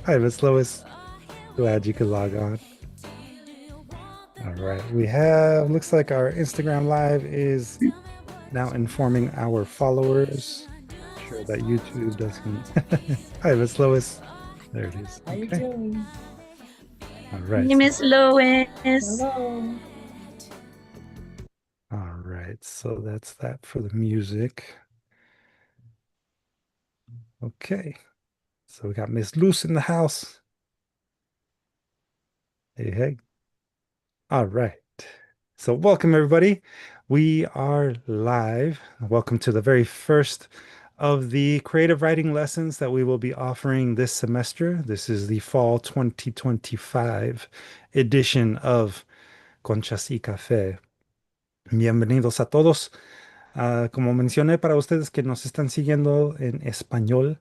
Hi, Miss Lois. Glad you could log on. All right. Looks like our Instagram Live is now informing our followers. Make sure that YouTube doesn't. Hi, Miss Lois. There it is. How you Okay. doing? All Hey, right. Miss Lois. Hello. All right. So that's that for the music. Okay. So we got Miss Luce in the house. Hey, hey. All right. So welcome everybody. We are live. Welcome to the very first of the creative writing lessons that we will be offering this semester. This is the fall 2025 edition of Conchas y Café. Bienvenidos a todos. Como mencioné para ustedes que nos están siguiendo en español,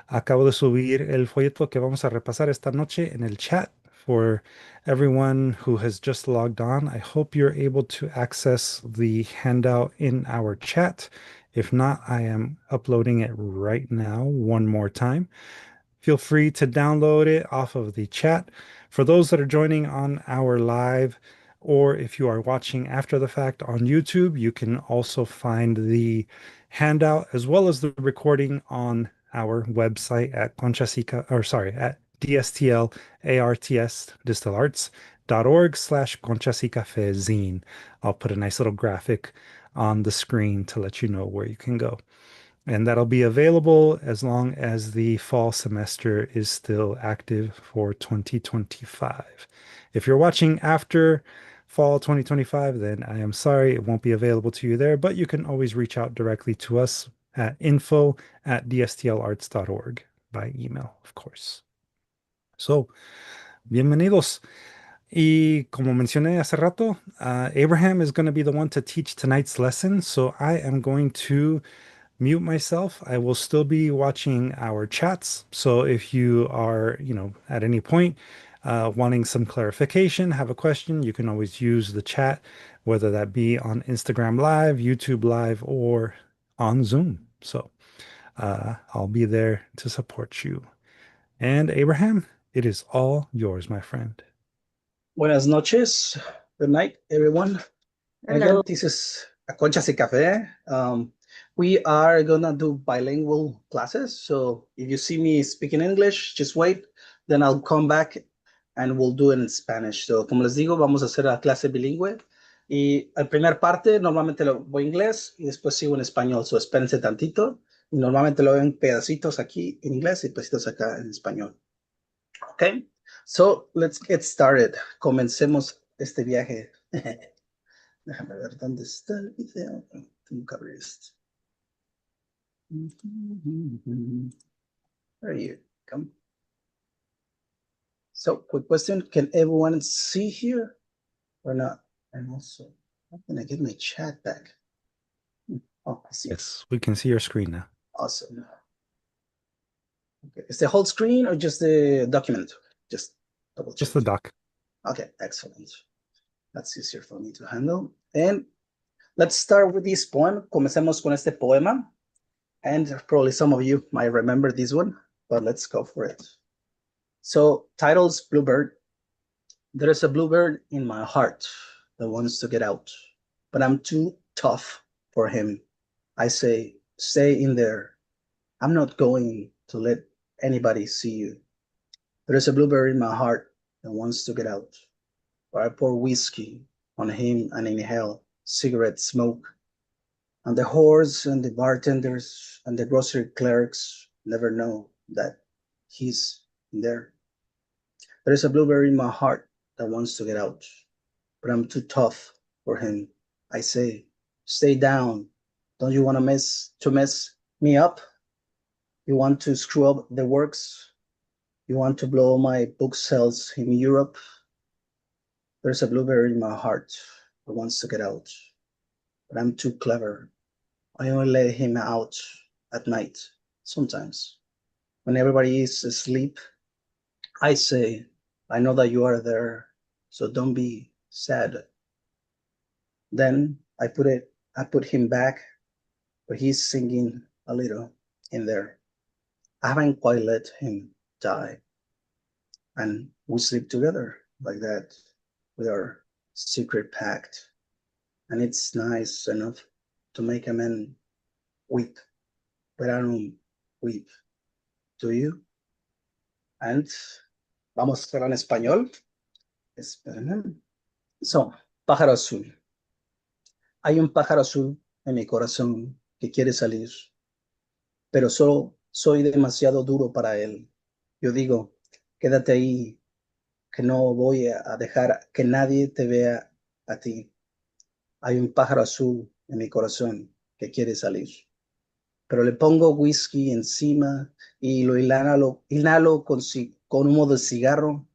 acabo de subir el folleto que vamos a repasar esta noche en el chat for everyone who has just logged on. I hope you're able to access the handout in our chat. If not, I am uploading it right now one more time. Feel free to download it off of the chat. For those that are joining on our live, or if you are watching after the fact on YouTube, you can also find the handout as well as the recording on our website at Conchasica, or sorry, at DSTLARTS, distilarts.org/Conchas y I'll put a nice little graphic on the screen to let you know where you can go. And that'll be available as long as the fall semester is still active for 2025. If you're watching after fall 2025, then I am sorry it won't be available to you there, but you can always reach out directly to us at info@dstlarts.org by email, of course. So, bienvenidos. Y como mencioné hace rato, Abraham is going to be the one to teach tonight's lesson. So I am going to mute myself. I will still be watching our chats. So if you are, at any point wanting some clarification, have a question, you can always use the chat, whether that be on Instagram Live, YouTube Live, or on Zoom. So I'll be there to support you. And Abraham, it is all yours, my friend. Buenas noches. Good night, everyone. Hello. Again, this is Conchas y Café. We are gonna do bilingual classes. So if you see me speaking English, just wait. Then I'll come back and we'll do it in Spanish. So como les digo, vamos a hacer la clase bilingüe. Y la primera parte normalmente lo voy en inglés y después sigo en español. So espérense tantito. Y normalmente lo veo en pedacitos aquí en inglés y pedacitos acá en español. Okay, so let's get started. Comencemos este viaje. Déjame ver dónde está el video. Tengo que abrir esto. There you come. So, quick question: can everyone see here or not? And also, how can I get my chat back? Oh, I see. Yes, we can see your screen now. Awesome. Okay, is the whole screen or just the document? Just double check. Just the doc. Okay, excellent. That's easier for me to handle. And let's start with this poem. Comencemos con este poema. And probably some of you might remember this one, but let's go for it. So, title's Bluebird. There is a bluebird in my heart that wants to get out, but I'm too tough for him. I say, stay in there. I'm not going to let anybody see you. There is a bluebird in my heart that wants to get out, but I pour whiskey on him and inhale cigarette smoke. And the whores and the bartenders and the grocery clerks never know that he's there. There is a blueberry in my heart that wants to get out, but I'm too tough for him. I say, stay down. Don't you want to mess me up? You want to screw up the works? You want to blow my book sales in Europe? There's a blueberry in my heart that wants to get out, but I'm too clever. I only let him out at night, sometimes. When everybody is asleep, I say, I know that you are there, so don't be sad. Then I put him back, but he's singing a little in there. I haven't quite let him die. And we sleep together like that with our secret pact. And it's nice enough to make a man weep, but I don't weep. Do you? And vamos a hacerlo en español. Espérenme. So, pájaro azul. Hay un pájaro azul en mi corazón que quiere salir, pero solo soy demasiado duro para él. Yo digo, quédate ahí, que no voy a dejar que nadie te vea a ti. Hay un pájaro azul en mi corazón que quiere salir, pero le pongo whisky encima y lo inhalo con humo de cigarro.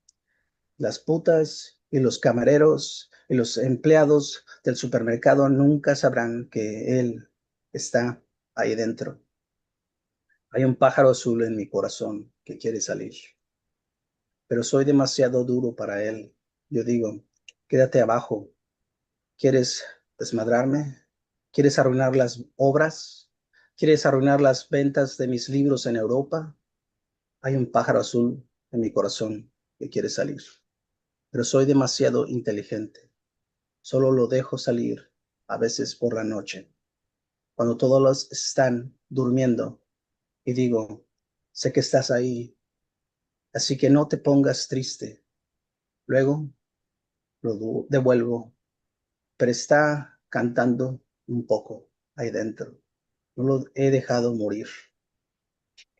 Las putas y los camareros y los empleados del supermercado nunca sabrán que él está ahí dentro. Hay un pájaro azul en mi corazón que quiere salir, pero soy demasiado duro para él. Yo digo, quédate abajo. ¿Quieres desmadrarme? ¿Quieres arruinar las obras? ¿Quieres arruinar las ventas de mis libros en Europa? Hay un pájaro azul en mi corazón que quiere salir, pero soy demasiado inteligente. Solo lo dejo salir a veces por la noche, cuando todos los están durmiendo, y digo, sé que estás ahí, así que no te pongas triste. Luego lo devuelvo, pero está cantando un poco ahí dentro. No lo he dejado morir.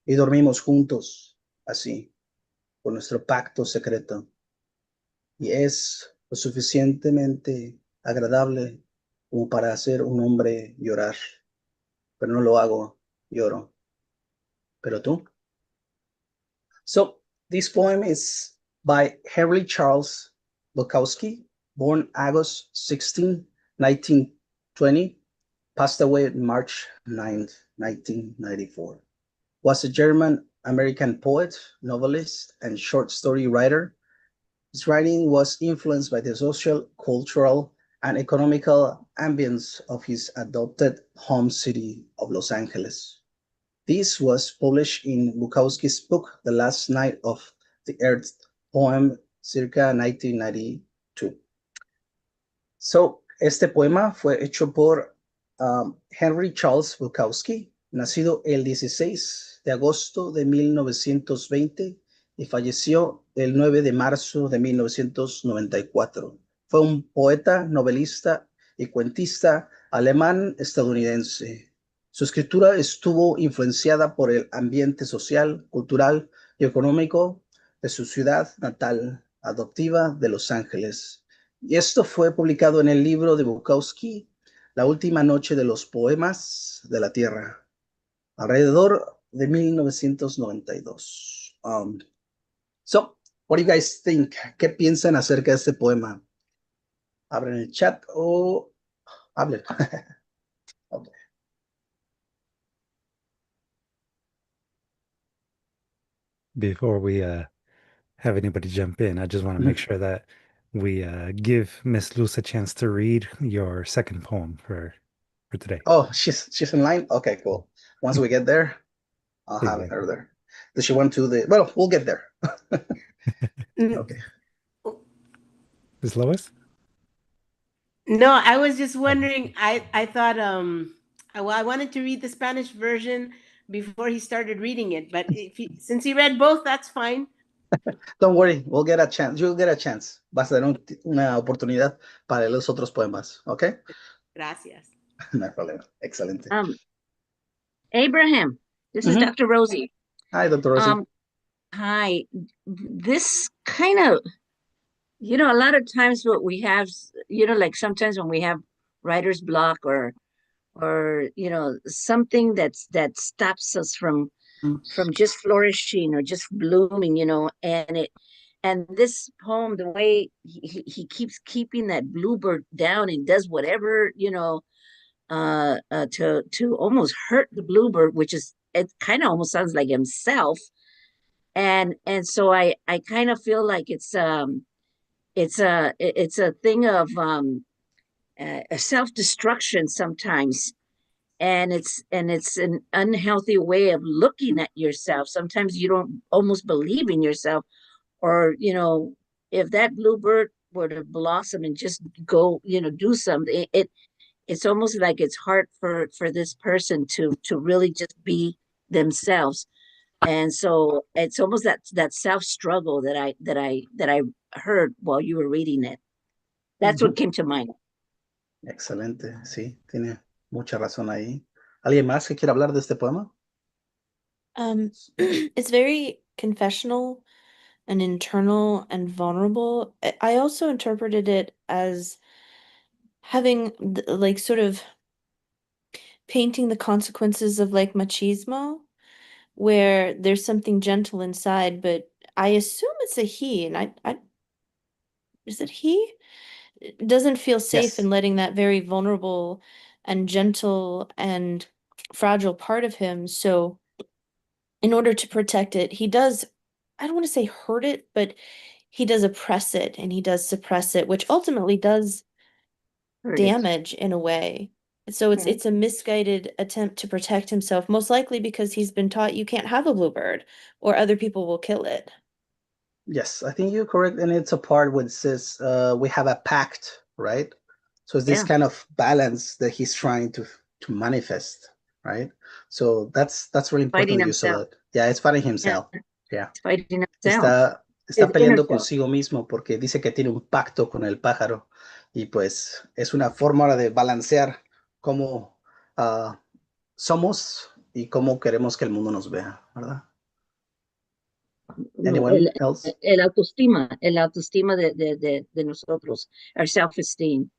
Y dormimos juntos, así, con nuestro pacto secreto. Y es lo suficientemente agradable como para hacer un hombre llorar. Pero no lo hago, lloro. ¿Pero tú? So, this poem is by Henry Charles Bukowski, born August 16, 1920, passed away March 9, 1994. Was a German-American poet, novelist, and short story writer. His writing was influenced by the social, cultural, and economical ambience of his adopted home city of Los Angeles. This was published in Bukowski's book, The Last Night of the Earth, poem circa 1992. So, este poema fue hecho por Henry Charles Bukowski, nacido el 16 de agosto de 1920 y falleció el 9 de marzo de 1994. Fue un poeta, novelista y cuentista alemán-estadounidense. Su escritura estuvo influenciada por el ambiente social, cultural y económico de su ciudad natal adoptiva de Los Ángeles. Y esto fue publicado en el libro de Bukowski, La última noche de los poemas de la Tierra, alrededor de 1992. So, what do you guys think? ¿Qué piensan acerca de este poema? Abren el chat o hablen. Okay. Before we have anybody jump in, I just want to make sure that we give Miss Luz a chance to read your second poem for today. Oh, she's in line? Okay, cool. Once we get there, I'll have her there. Does she want to well, we'll get there. Okay. Miss Lois? No, I was just wondering. I thought well, I wanted to read the Spanish version before he started reading it, but since he read both, that's fine. Don't worry, we'll get a chance. You'll get a chance. Vas a tener una oportunidad para los otros poemas, ¿ok? Gracias. No hay problema. Excelente. Abraham, this is Dr. Rosie. Hi, Dr. Rosie. Hi. This kind of, a lot of times what we have, like sometimes when we have writer's block or something that stops us from just flourishing or just blooming, and this poem, the way he keeps keeping that bluebird down and does whatever, to almost hurt the bluebird, which is, it kind of almost sounds like himself. And so I kind of feel like it's a thing of a self-destruction sometimes. it's an unhealthy way of looking at yourself. Sometimes you don't almost believe in yourself, or if that bluebird were to blossom and just go, do something, it's almost like it's hard for this person to really just be themselves. And so it's almost that self struggle that I heard while you were reading it. That's what came to mind. Excelente, sí, tiene mucha razón ahí. ¿Alguien más que quiera hablar de este poema? It's very confessional and internal and vulnerable. I also interpreted it as having like sort of painting the consequences of like machismo, where there's something gentle inside, but I assume it's a he, and I is it he? Doesn't feel safe Yes. in letting that very vulnerable and gentle and fragile part of him. So in order to protect it, he does, I don't want to say hurt it, but he does oppress it and he does suppress it, which ultimately does Heard it. damage in a way. So it's a misguided attempt to protect himself, most likely because he's been taught you can't have a bluebird or other people will kill it. Yes, I think you're correct. And it's a part where it says we have a pact, right? So it's this Yeah. kind of balance that he's trying to manifest, right? So that's really important Fighting that you saw himself. that. Yeah, it's fighting Yeah. himself. Yeah. It's fighting himself. Está His inner peleando self. consigo mismo porque dice que tiene un pacto con el pájaro y pues es una forma ahora de balancear cómo somos y cómo queremos que el mundo nos vea, ¿verdad? No, Anyone else? el autoestima de nosotros, our self-esteem.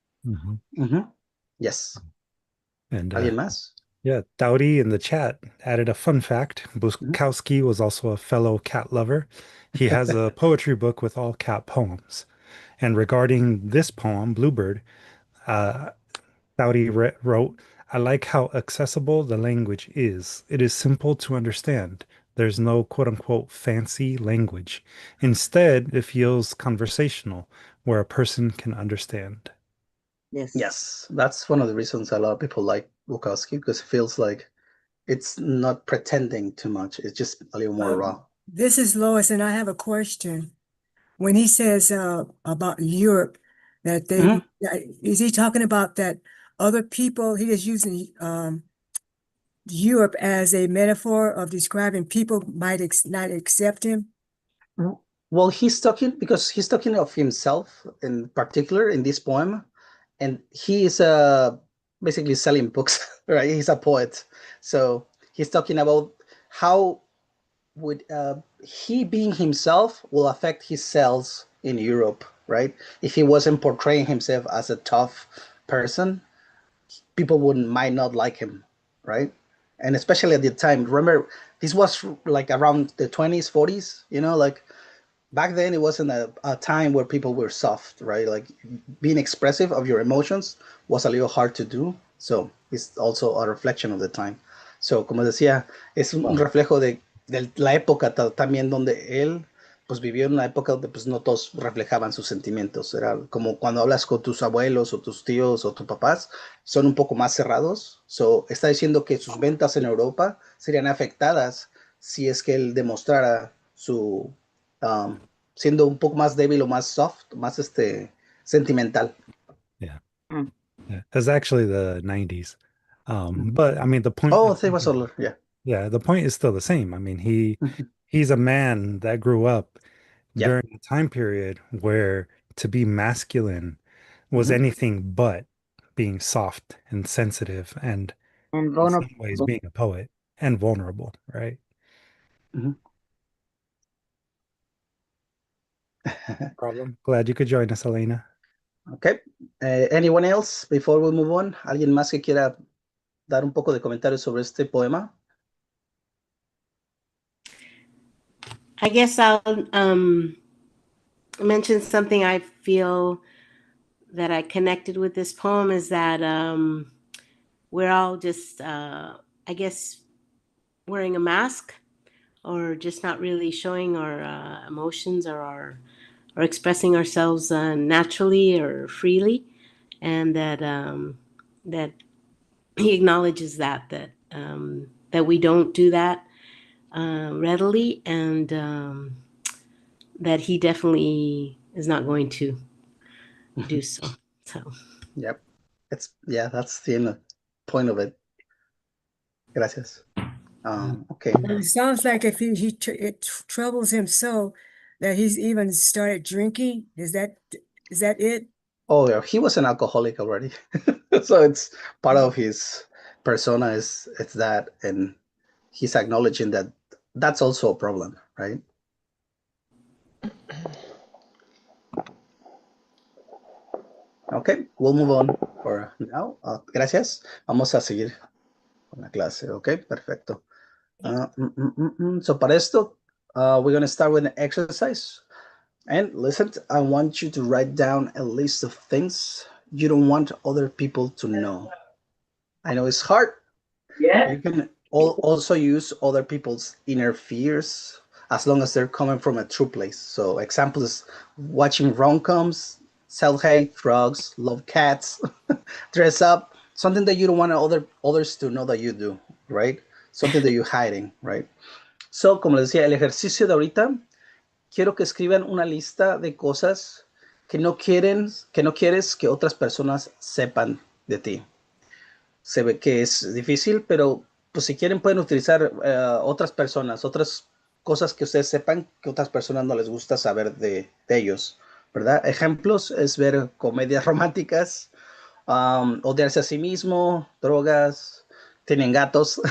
Yes. And ¿Alguien más? yeah, Dowdy in the chat added a fun fact. Mhm. Bukowski was also a fellow cat lover. He has a poetry book with all cat poems. And regarding this poem, Bluebird, uh, Dowdy wrote, I like how accessible the language is. It is simple to understand. There's no quote unquote fancy language. Instead, it feels conversational, where a person can understand. Yes. Yes, that's one of the reasons a lot of people like Bukowski because it feels like it's not pretending too much. It's just a little more raw. This is Lois, and I have a question. When he says about Europe, that Mhm. is he talking about that other people? He is using Europe as a metaphor of describing people might not accept him. Well, he's talking because he's talking of himself in particular in this poem, and he is basically selling books, right? He's a poet, so he's talking about how would he being himself will affect his sales in Europe, right? If he wasn't portraying himself as a tough person, people might not like him, right? And especially at the time, remember this was like around the 20s, 40s, like back then it wasn't a time where people were soft, right? Like being expressive of your emotions was a little hard to do. So it's also a reflection of the time. So, como decía, es un reflejo de la época también donde él pues vivió en una época donde pues no todos reflejaban sus sentimientos. Era como cuando hablas con tus abuelos o tus tíos o tus papás, son un poco más cerrados. So, está diciendo que sus ventas en Europa serían afectadas si es que él demostrara su siendo un poco más débil o más soft, más sentimental. Yeah. Mm. Yeah. It's actually the 90s. But I mean, the point, Oh, sí, was older, yeah. yeah, the point is still the same. I mean, he's a man that grew up Yeah. during a time period where to be masculine was anything but being soft and sensitive and And in some ways vulnerable. being a poet and vulnerable, right? Problem. Glad you could join us, Elena. Okay. Anyone else before we move on? ¿Alguien más que quiera dar un poco de comentarios sobre este poema? I guess I'll mention something I feel that I connected with this poem is that we're all just, I guess, wearing a mask or just not really showing our emotions or expressing ourselves naturally or freely, and that he acknowledges that we don't do that readily, and that he definitely is not going to do so. So Yep. That's the point of it. Gracias. Okay. It sounds like if it troubles him so that he's even started drinking. Is that it? Oh, yeah, he was an alcoholic already. So it's part of his persona is it's that, and he's acknowledging that that's also a problem, right? Okay, we'll move on for now. Gracias. Vamos a seguir con la clase. Okay, perfecto. So para esto, we're going to start with an exercise. And listen, I want you to write down a list of things you don't want other people to know. I know it's hard. Yeah. You can also use other people's inner fears as long as they're coming from a true place. So examples: watching rom-coms, self-hate, drugs, love cats, dress up, something that you don't want others to know that you do, right? Something that you're hiding, right? So, como les decía, el ejercicio de ahorita, quiero que escriban una lista de cosas que no quieres que otras personas sepan de ti. Se ve que es difícil, pero pues si quieren pueden utilizar otras personas, otras cosas que ustedes sepan que otras personas no les gusta saber de ellos, ¿verdad? Ejemplos es ver comedias románticas, odiarse a sí mismo, drogas, tienen gatos,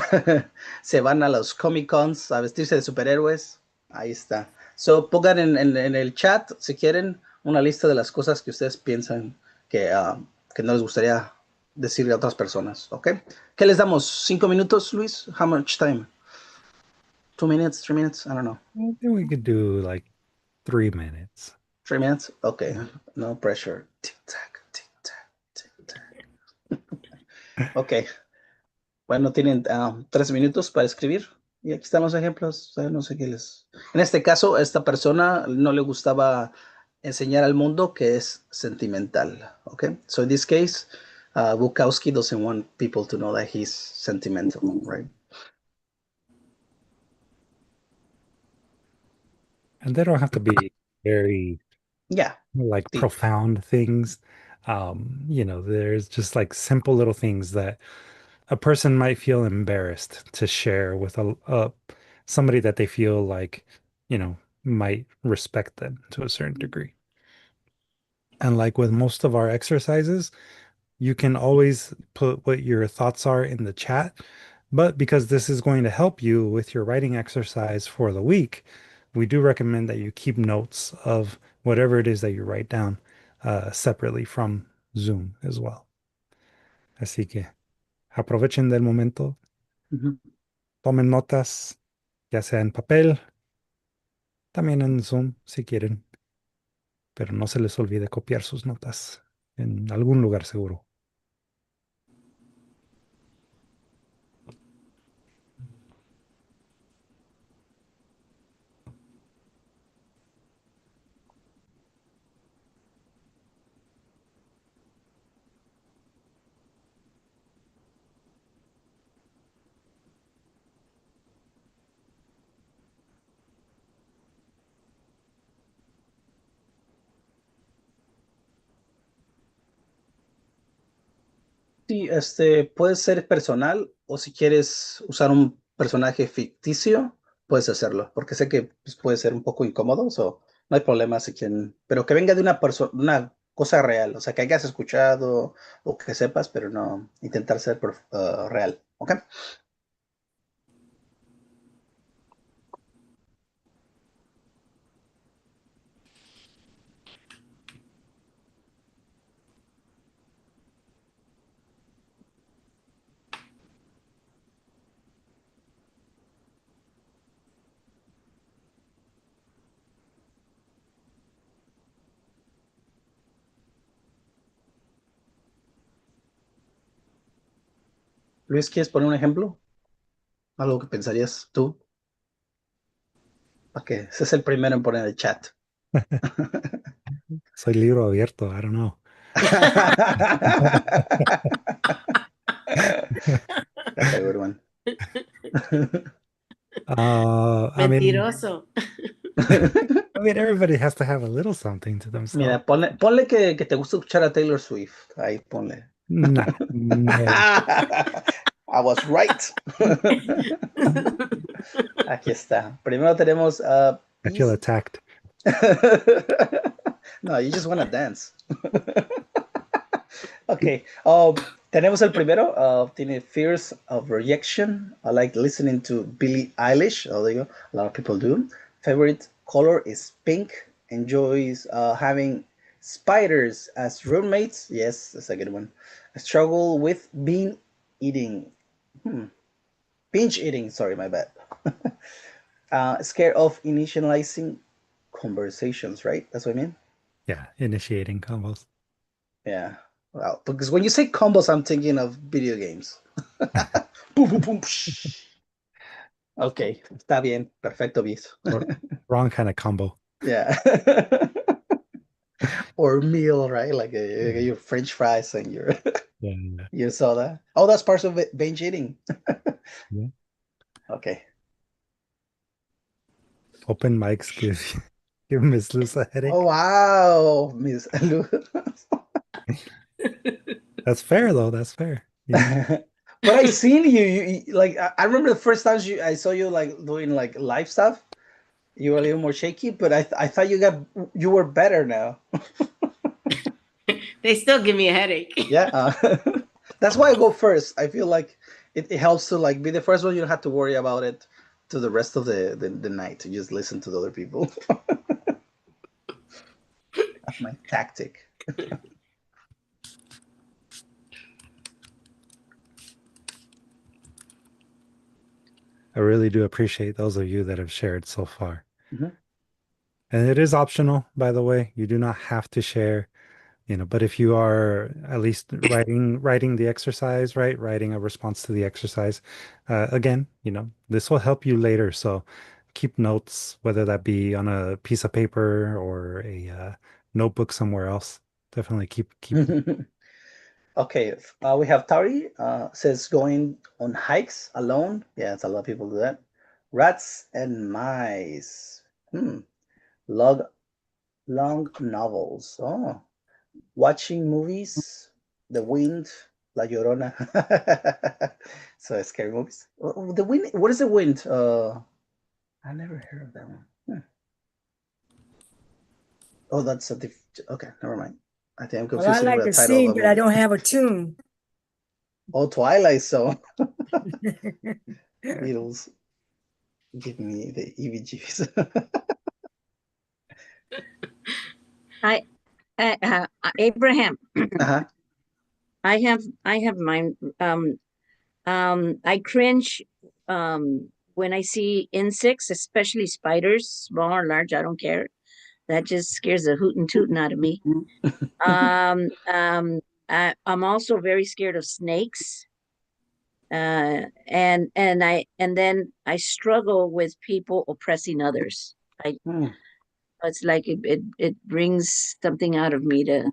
se van a los Comic Cons a vestirse de superhéroes, ahí está. So, pongan en el chat, si quieren, una lista de las cosas que ustedes piensan que no les gustaría decirle a otras personas, ¿ok? ¿Qué les damos? ¿5 minutos, Luis? How much time? 2 minutes, 3 minutes? I don't know. I think we could do like 3 minutes. 3 minutes? Okay, no pressure. Tic tac, tic tac, tic tac. Ok, bueno, tienen 3 minutos para escribir. Y aquí están los ejemplos. No sé qué les. En este caso, a esta persona no le gustaba enseñar al mundo que es sentimental. Ok, so in this case, Bukowski doesn't want people to know that he's sentimental, right? And they don't have to be very Yeah, like deep. profound things. There's just like simple little things that a person might feel embarrassed to share with a somebody that they feel like, might respect them to a certain degree. And like with most of our exercises, you can always put what your thoughts are in the chat. But because this is going to help you with your writing exercise for the week, we do recommend that you keep notes of whatever it is that you write down separately from Zoom as well. Así que aprovechen del momento, tomen notas, ya sea en papel, también en Zoom si quieren, pero no se les olvide copiar sus notas en algún lugar seguro. Sí, puede ser personal o si quieres usar un personaje ficticio, puedes hacerlo, porque sé que pues, puede ser un poco incómodo, no hay problema si quieren, pero que venga de una cosa real, o sea, que hayas escuchado o que sepas, pero no intentar ser real, ¿ok? Luis, ¿quieres poner un ejemplo? Algo que pensarías tú, para que seas el primero en poner el chat. Soy libro abierto, I don't know. That's a good one. I mean, Mentiroso. everybody has to have a little something to Mira, themselves. ponle que te gusta escuchar a Taylor Swift. Ahí ponle. Nah, no. I was right. Aquí está. Primero tenemos I feel peace. attacked. No, you just want to dance. Okay. Tenemos el primero. Tiene fears of rejection. I like listening to Billie Eilish. Oh, there you go. A lot of people do. Favorite color is pink. Enjoys having spiders as roommates. Yes, that's a good one. I struggle with eating. Binge eating. Sorry, my bad. Scared of initializing conversations, right? That's what I mean. Yeah, initiating combos. Yeah. Well, because when you say combos, I'm thinking of video games. Boom, boom, boom. Psh. Okay, está bien. Perfecto, bis. Wrong kind of combo. Yeah. Or meal, right? Like your French fries and your Yeah. your soda. Oh, that's part of it, binge eating. Yeah. Okay. Open mics give Miss Luz a Oh headache. wow, Miss Lu. That's fair though. That's fair. But I seen you like I remember the first times I saw you like doing like live stuff. You were a little more shaky, but I thought you were better now. They still give me a headache. Yeah, that's why I go first. I feel like it helps to like be the first one. You don't have to worry about it to the rest of the night. You just listen to the other people. That's my tactic. I really do appreciate those of you that have shared so far. Mhm. And it is optional, by the way. You do not have to share, but if you are at least writing the exercise, right? Writing a response to the exercise, again, this will help you later. So keep notes, whether that be on a piece of paper or a notebook somewhere else. Definitely keep. Okay, we have Tari says going on hikes alone. Yeah, it's a lot of people do that. Rats and mice. Log long novels. Oh, watching movies. The Wind, La Llorona. So scary movies. The Wind. What is the Wind? I never heard of that one. Oh, that's a okay. Never mind. I think I'm Well, I confusing it like with the to title of sing, a but I movie. don't have a tune. Oh, Twilight Zone. Beatles give me the EVGs. Abraham, Uh-huh. I have mine. I cringe when I see insects, especially spiders, small or large, I don't care. That just scares the hootin' tootin' out of me. Um, um, I'm also very scared of snakes. And then I struggle with people oppressing others. Hmm. It's like it brings something out of me to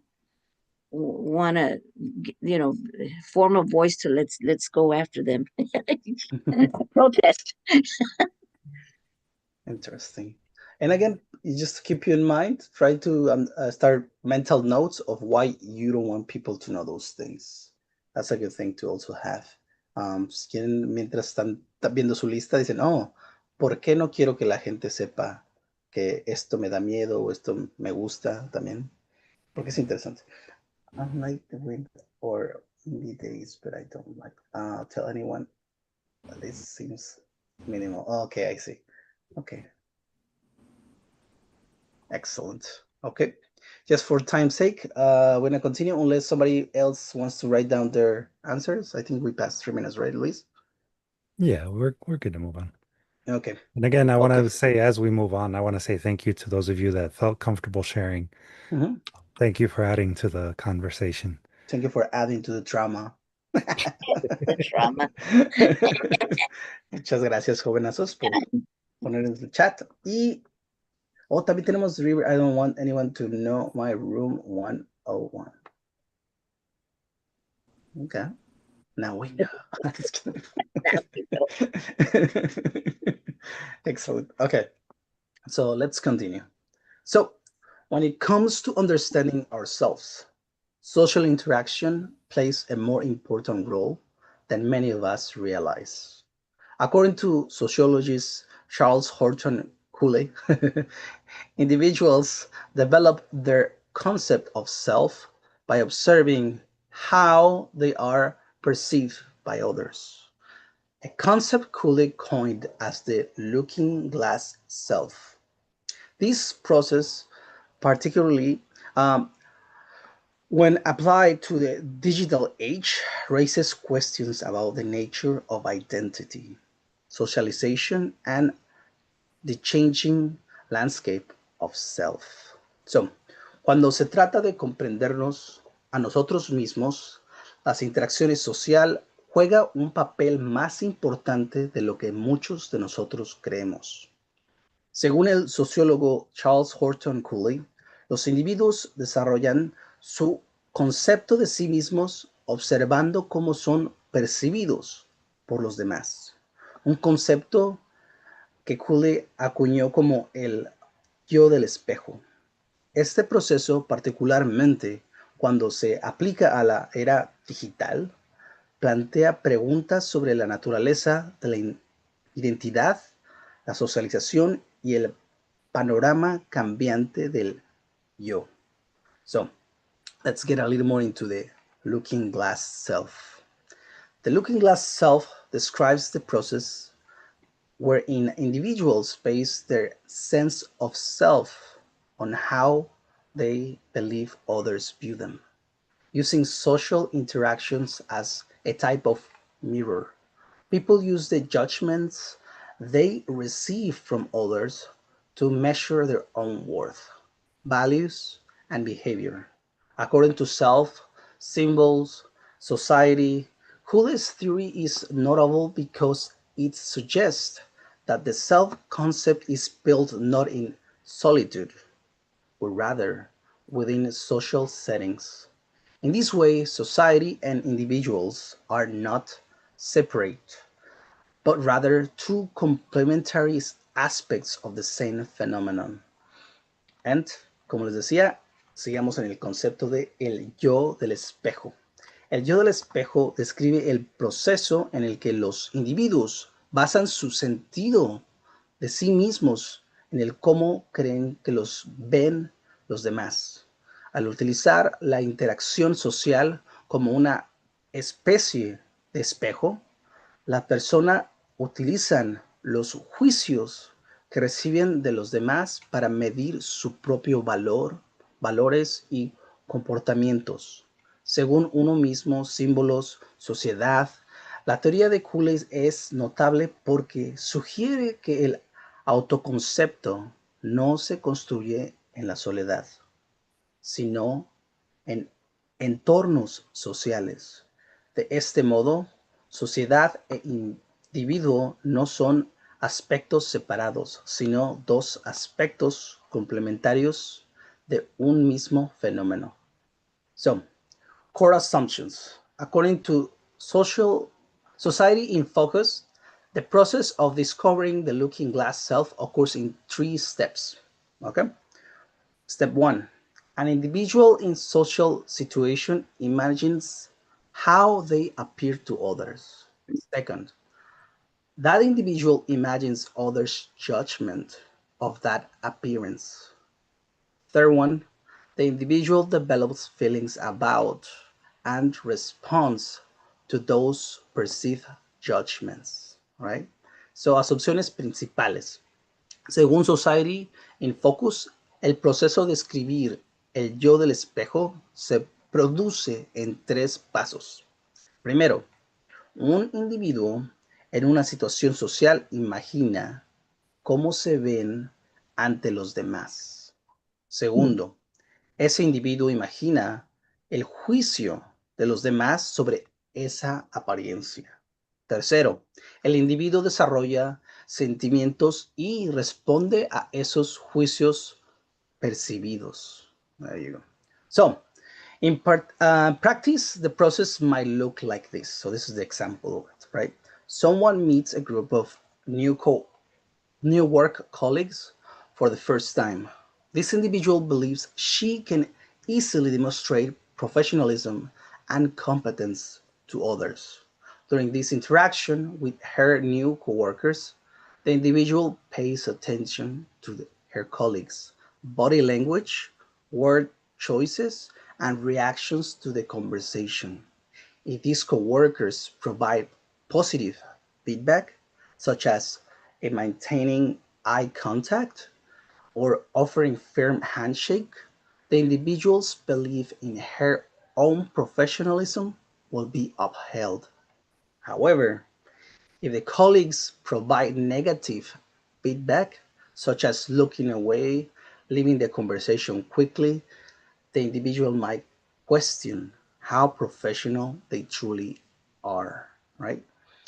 want to, form a voice to let's go after them. Protest. Interesting. And again, you just keep you in mind, try to start mental notes of why you don't want people to know those things. That's a good thing to also have. Si quieren, mientras están viendo su lista, dicen, oh, ¿por qué no quiero que la gente sepa que esto me da miedo o esto me gusta también? Porque es interesante. I like the wind or windy days, but I don't like tell anyone. This seems minimal. Oh, okay, I see. Okay. Excellent. Okay. Just for time's sake, we're gonna continue unless somebody else wants to write down their answers. I think we passed 3 minutes, right, Luis? Yeah, we're good to move on. Okay. And again, I want Okay. to say as we move on, I want to say thank you to those of you that felt comfortable sharing. Mhm. Thank you for adding to the conversation. Thank you for adding to the drama. The trauma. Muchas gracias, jovenazos, por poner en el chat. Y también tenemos River. I don't want anyone to know my room 101. Okay. Now we know. Excellent. Okay, so let's continue. So, when it comes to understanding ourselves, social interaction plays a more important role than many of us realize. According to sociologist Charles Horton Cooley, individuals develop their concept of self by observing how they are perceived by others. A concept Cooley coined as the looking glass self. This process, particularly when applied to the digital age, raises questions about the nature of identity, socialization, and the changing landscape of self. So, cuando se trata de comprendernos a nosotros mismos, las interacciones social juega un papel más importante de lo que muchos de nosotros creemos. Según el sociólogo Charles Horton Cooley, los individuos desarrollan su concepto de sí mismos observando cómo son percibidos por los demás. Un concepto que Cooley acuñó como el yo del espejo. Este proceso, particularmente cuando se aplica a la era digital, plantea preguntas sobre la naturaleza de la identidad, la socialización y el panorama cambiante del yo. So, let's get a little more into the looking glass self. The looking glass self describes the process wherein individuals base their sense of self on how they believe others view them, using social interactions as a type of mirror. People use the judgments they receive from others to measure their own worth, values, and behavior. According to self, symbols, society, Cooley's theory is notable because it suggests that the self concept is built not in solitude, but rather within social settings. In this way, society and individuals are not separate, but rather two complementary aspects of the same phenomenon. And, como les decía, sigamos en el concepto de el yo del espejo. El yo del espejo describe el proceso en el que los individuos basan su sentido de sí mismos en el cómo creen que los ven los demás. Al utilizar la interacción social como una especie de espejo, la persona utilizan los juicios que reciben de los demás para medir su propio valor, valores y comportamientos. Según uno mismo, símbolos, sociedad. La teoría de Cooley es notable porque sugiere que el autoconcepto no se construye en la soledad, sino en entornos sociales. De este modo, sociedad e individuo no son aspectos separados, sino dos aspectos complementarios de un mismo fenómeno. So, core assumptions. According to Society in Focus, the process of discovering the looking glass self occurs in 3 steps. Okay? Step 1. An individual in social situation imagines how they appear to others. Second, that individual imagines others' judgment of that appearance. Third one, the individual develops feelings about and responds to those perceived judgments, right? So, asunciones principales. Según Society in Focus, el proceso de escribir el yo del espejo se produce en 3 pasos. Primero, un individuo en una situación social imagina cómo se ven ante los demás. Segundo, ese individuo imagina el juicio de los demás sobre esa apariencia. Tercero, el individuo desarrolla sentimientos y responde a esos juicios percibidos. There you go. So, In practice, the process might look like this. So this is the example of it, right? Someone meets a group of new work colleagues for the first time. This individual believes she can easily demonstrate professionalism and competence to others. During this interaction with her new coworkers, the individual pays attention to her colleagues' body language, word choices, and reactions to the conversation. If these coworkers provide positive feedback, such as maintaining eye contact or offering firm handshake, the individual's belief in her own professionalism will be upheld. However, if the colleagues provide negative feedback, such as looking away, leaving the conversation quickly, the individual might question how professional they truly are, right?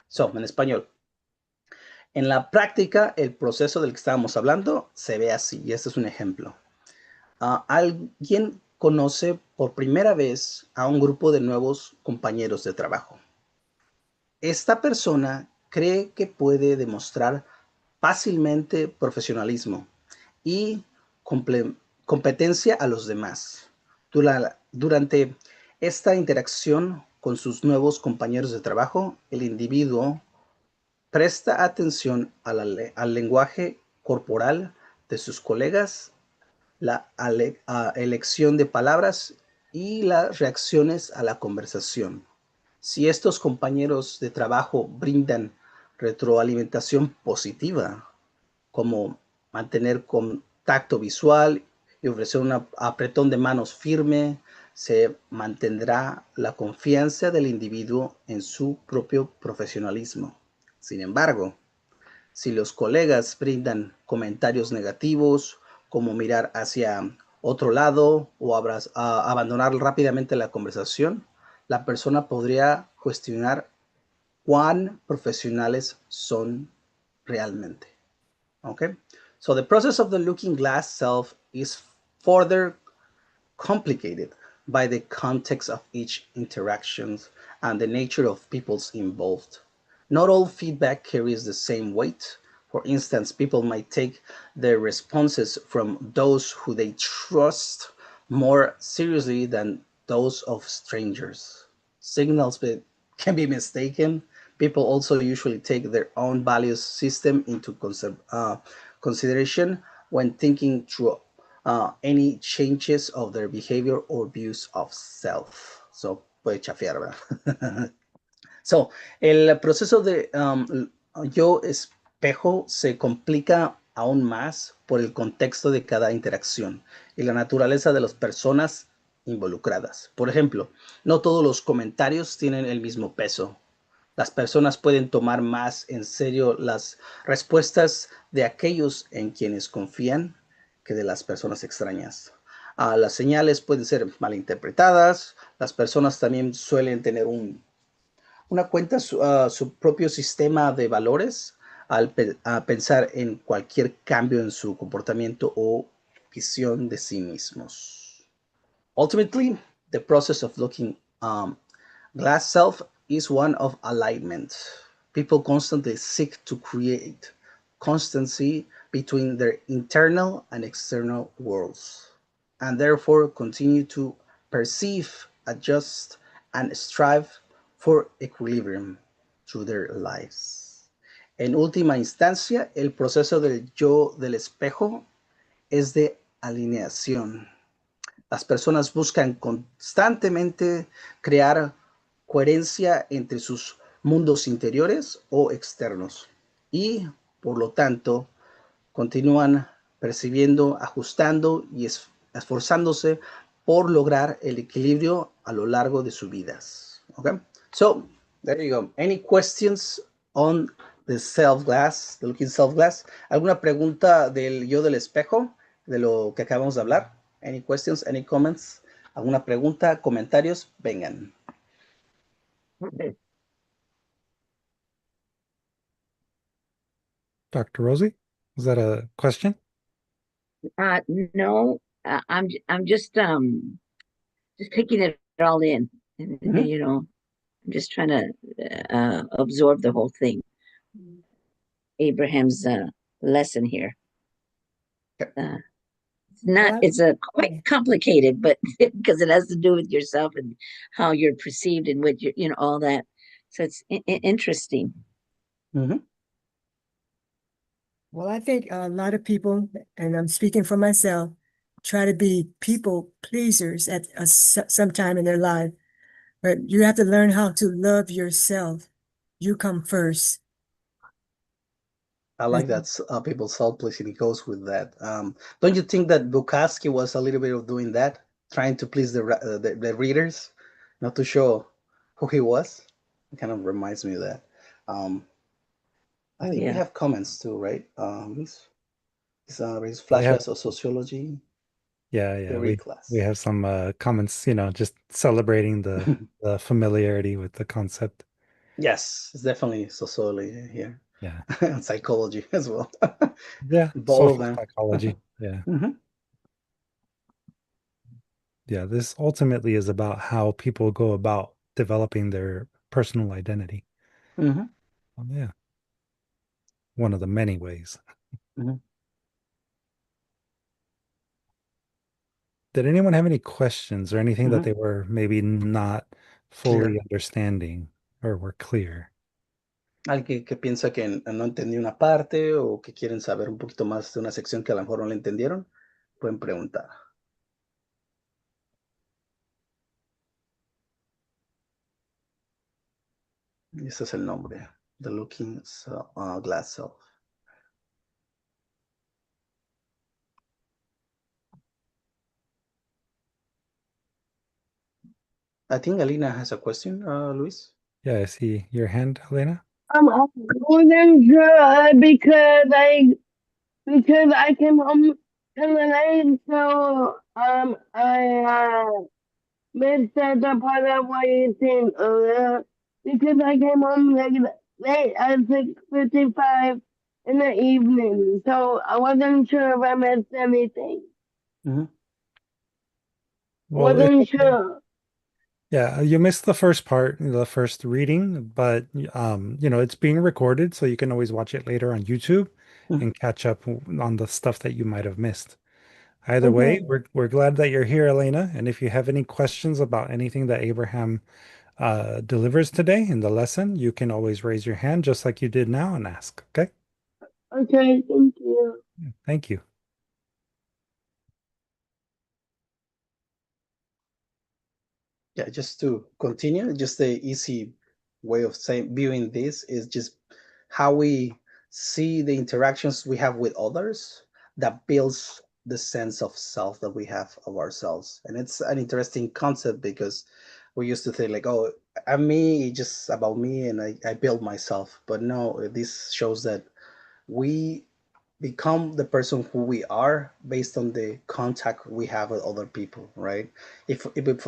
So, en español, en la práctica, el proceso del que estábamos hablando se ve así, y este es un ejemplo. Alguien conoce por primera vez a un grupo de nuevos compañeros de trabajo. Esta persona cree que puede demostrar fácilmente profesionalismo y competencia a los demás. Durante esta interacción con sus nuevos compañeros de trabajo, el individuo presta atención al lenguaje corporal de sus colegas, la elección de palabras y las reacciones a la conversación. Si estos compañeros de trabajo brindan retroalimentación positiva, como mantener contacto visual y ofrecer un apretón de manos firme, se mantendrá la confianza del individuo en su propio profesionalismo. Sin embargo, si los colegas brindan comentarios negativos, como mirar hacia otro lado o abandonar rápidamente la conversación, la persona podría cuestionar cuán profesionales son realmente. Okay? So the process of the looking glass self is further complicated by the context of each interaction and the nature of people's involved. Not all feedback carries the same weight. For instance, people might take their responses from those who they trust more seriously than those of strangers. Signals can be mistaken. People also usually take their own values system into consideration when thinking through any changes of their behavior or views of self. So, puede chafear, ¿verdad? So, el proceso de yo espejo se complica aún más por el contexto de cada interacción y la naturaleza de las personas involucradas. Por ejemplo, no todos los comentarios tienen el mismo peso. Las personas pueden tomar más en serio las respuestas de aquellos en quienes confían que de las personas extrañas. Las señales pueden ser malinterpretadas. Las personas también suelen tener una cuenta, su propio sistema de valores al pensar en cualquier cambio en su comportamiento o visión de sí mismos. Ultimately, the process of looking glass self is one of alignment. People constantly seek to create constancy between their internal and external worlds, and therefore continue to perceive, adjust, and strive for equilibrium through their lives. En última instancia, el proceso del yo del espejo es de alineación. Las personas buscan constantemente crear coherencia entre sus mundos interiores o externos y, por lo tanto, continúan percibiendo, ajustando y esforzándose por lograr el equilibrio a lo largo de sus vidas. Okay? So, there you go. Any questions on the self-glass, the looking self-glass? ¿Alguna pregunta del yo del espejo, de lo que acabamos de hablar? Any questions, any comments? ¿Alguna pregunta, comentarios? Vengan. Dr. Rosie, is that a question? No, I'm just just taking it all in, and you know, I'm just trying to absorb the whole thing. Abraham's lesson here. Not Well, it's a quite complicated, but because it has to do with yourself and how you're perceived and what you know, all that. So it's interesting. well, I think a lot of people, and I'm speaking for myself, try to be people pleasers at some time in their life. But you have to learn how to love yourself. You come first. I like that people self-pleasing. It goes with that. Don't you think that Bukowski was a little bit of doing that, trying to please the readers, not to show who he was? It kind of reminds me of that. I think we Yeah. have comments too, right? His We have, flashbacks of sociology yeah, theory we class. have some comments, just celebrating the familiarity with the concept. Yes, it's definitely sociology here, Yeah. and psychology as well. Yeah, Both of social them. psychology. Yeah. Hmm. Yeah, this ultimately is about how people go about developing their personal identity. Hmm. Yeah, one of the many ways. Hmm. Did anyone have any questions or anything that Hmm. they were maybe not fully Clear. understanding or were clear? Alguien que piensa que no entendió una parte o que quieren saber un poquito más de una sección que a lo mejor no le entendieron, pueden preguntar. Ese es el nombre, The Looking Glass Self. I think Alina has a question, Luis. Yeah, I see your hand, Elena. I wasn't sure because I came home from the night, so I missed the part of what you said earlier because I came home like late at 6:55 in the evening, so I wasn't sure if I missed anything. Well, it's Wasn't okay. sure. Yeah, you missed the first part, the first reading, but it's being recorded, so you can always watch it later on YouTube Mhm. and catch up on the stuff that you might have missed. Either way, Okay. we're glad that you're here, Elena. And if you have any questions about anything that Abraham delivers today in the lesson, you can always raise your hand just like you did now and ask. Okay? Okay. Thank you. Thank you. Yeah, just to continue, just the easy way of saying viewing this is just how we see the interactions we have with others that builds the sense of self that we have of ourselves. And it's an interesting concept because we used to think like, oh, I'm me, it's just about me, and I build myself. But no, this shows that we become the person who we are based on the contact we have with other people, right? If it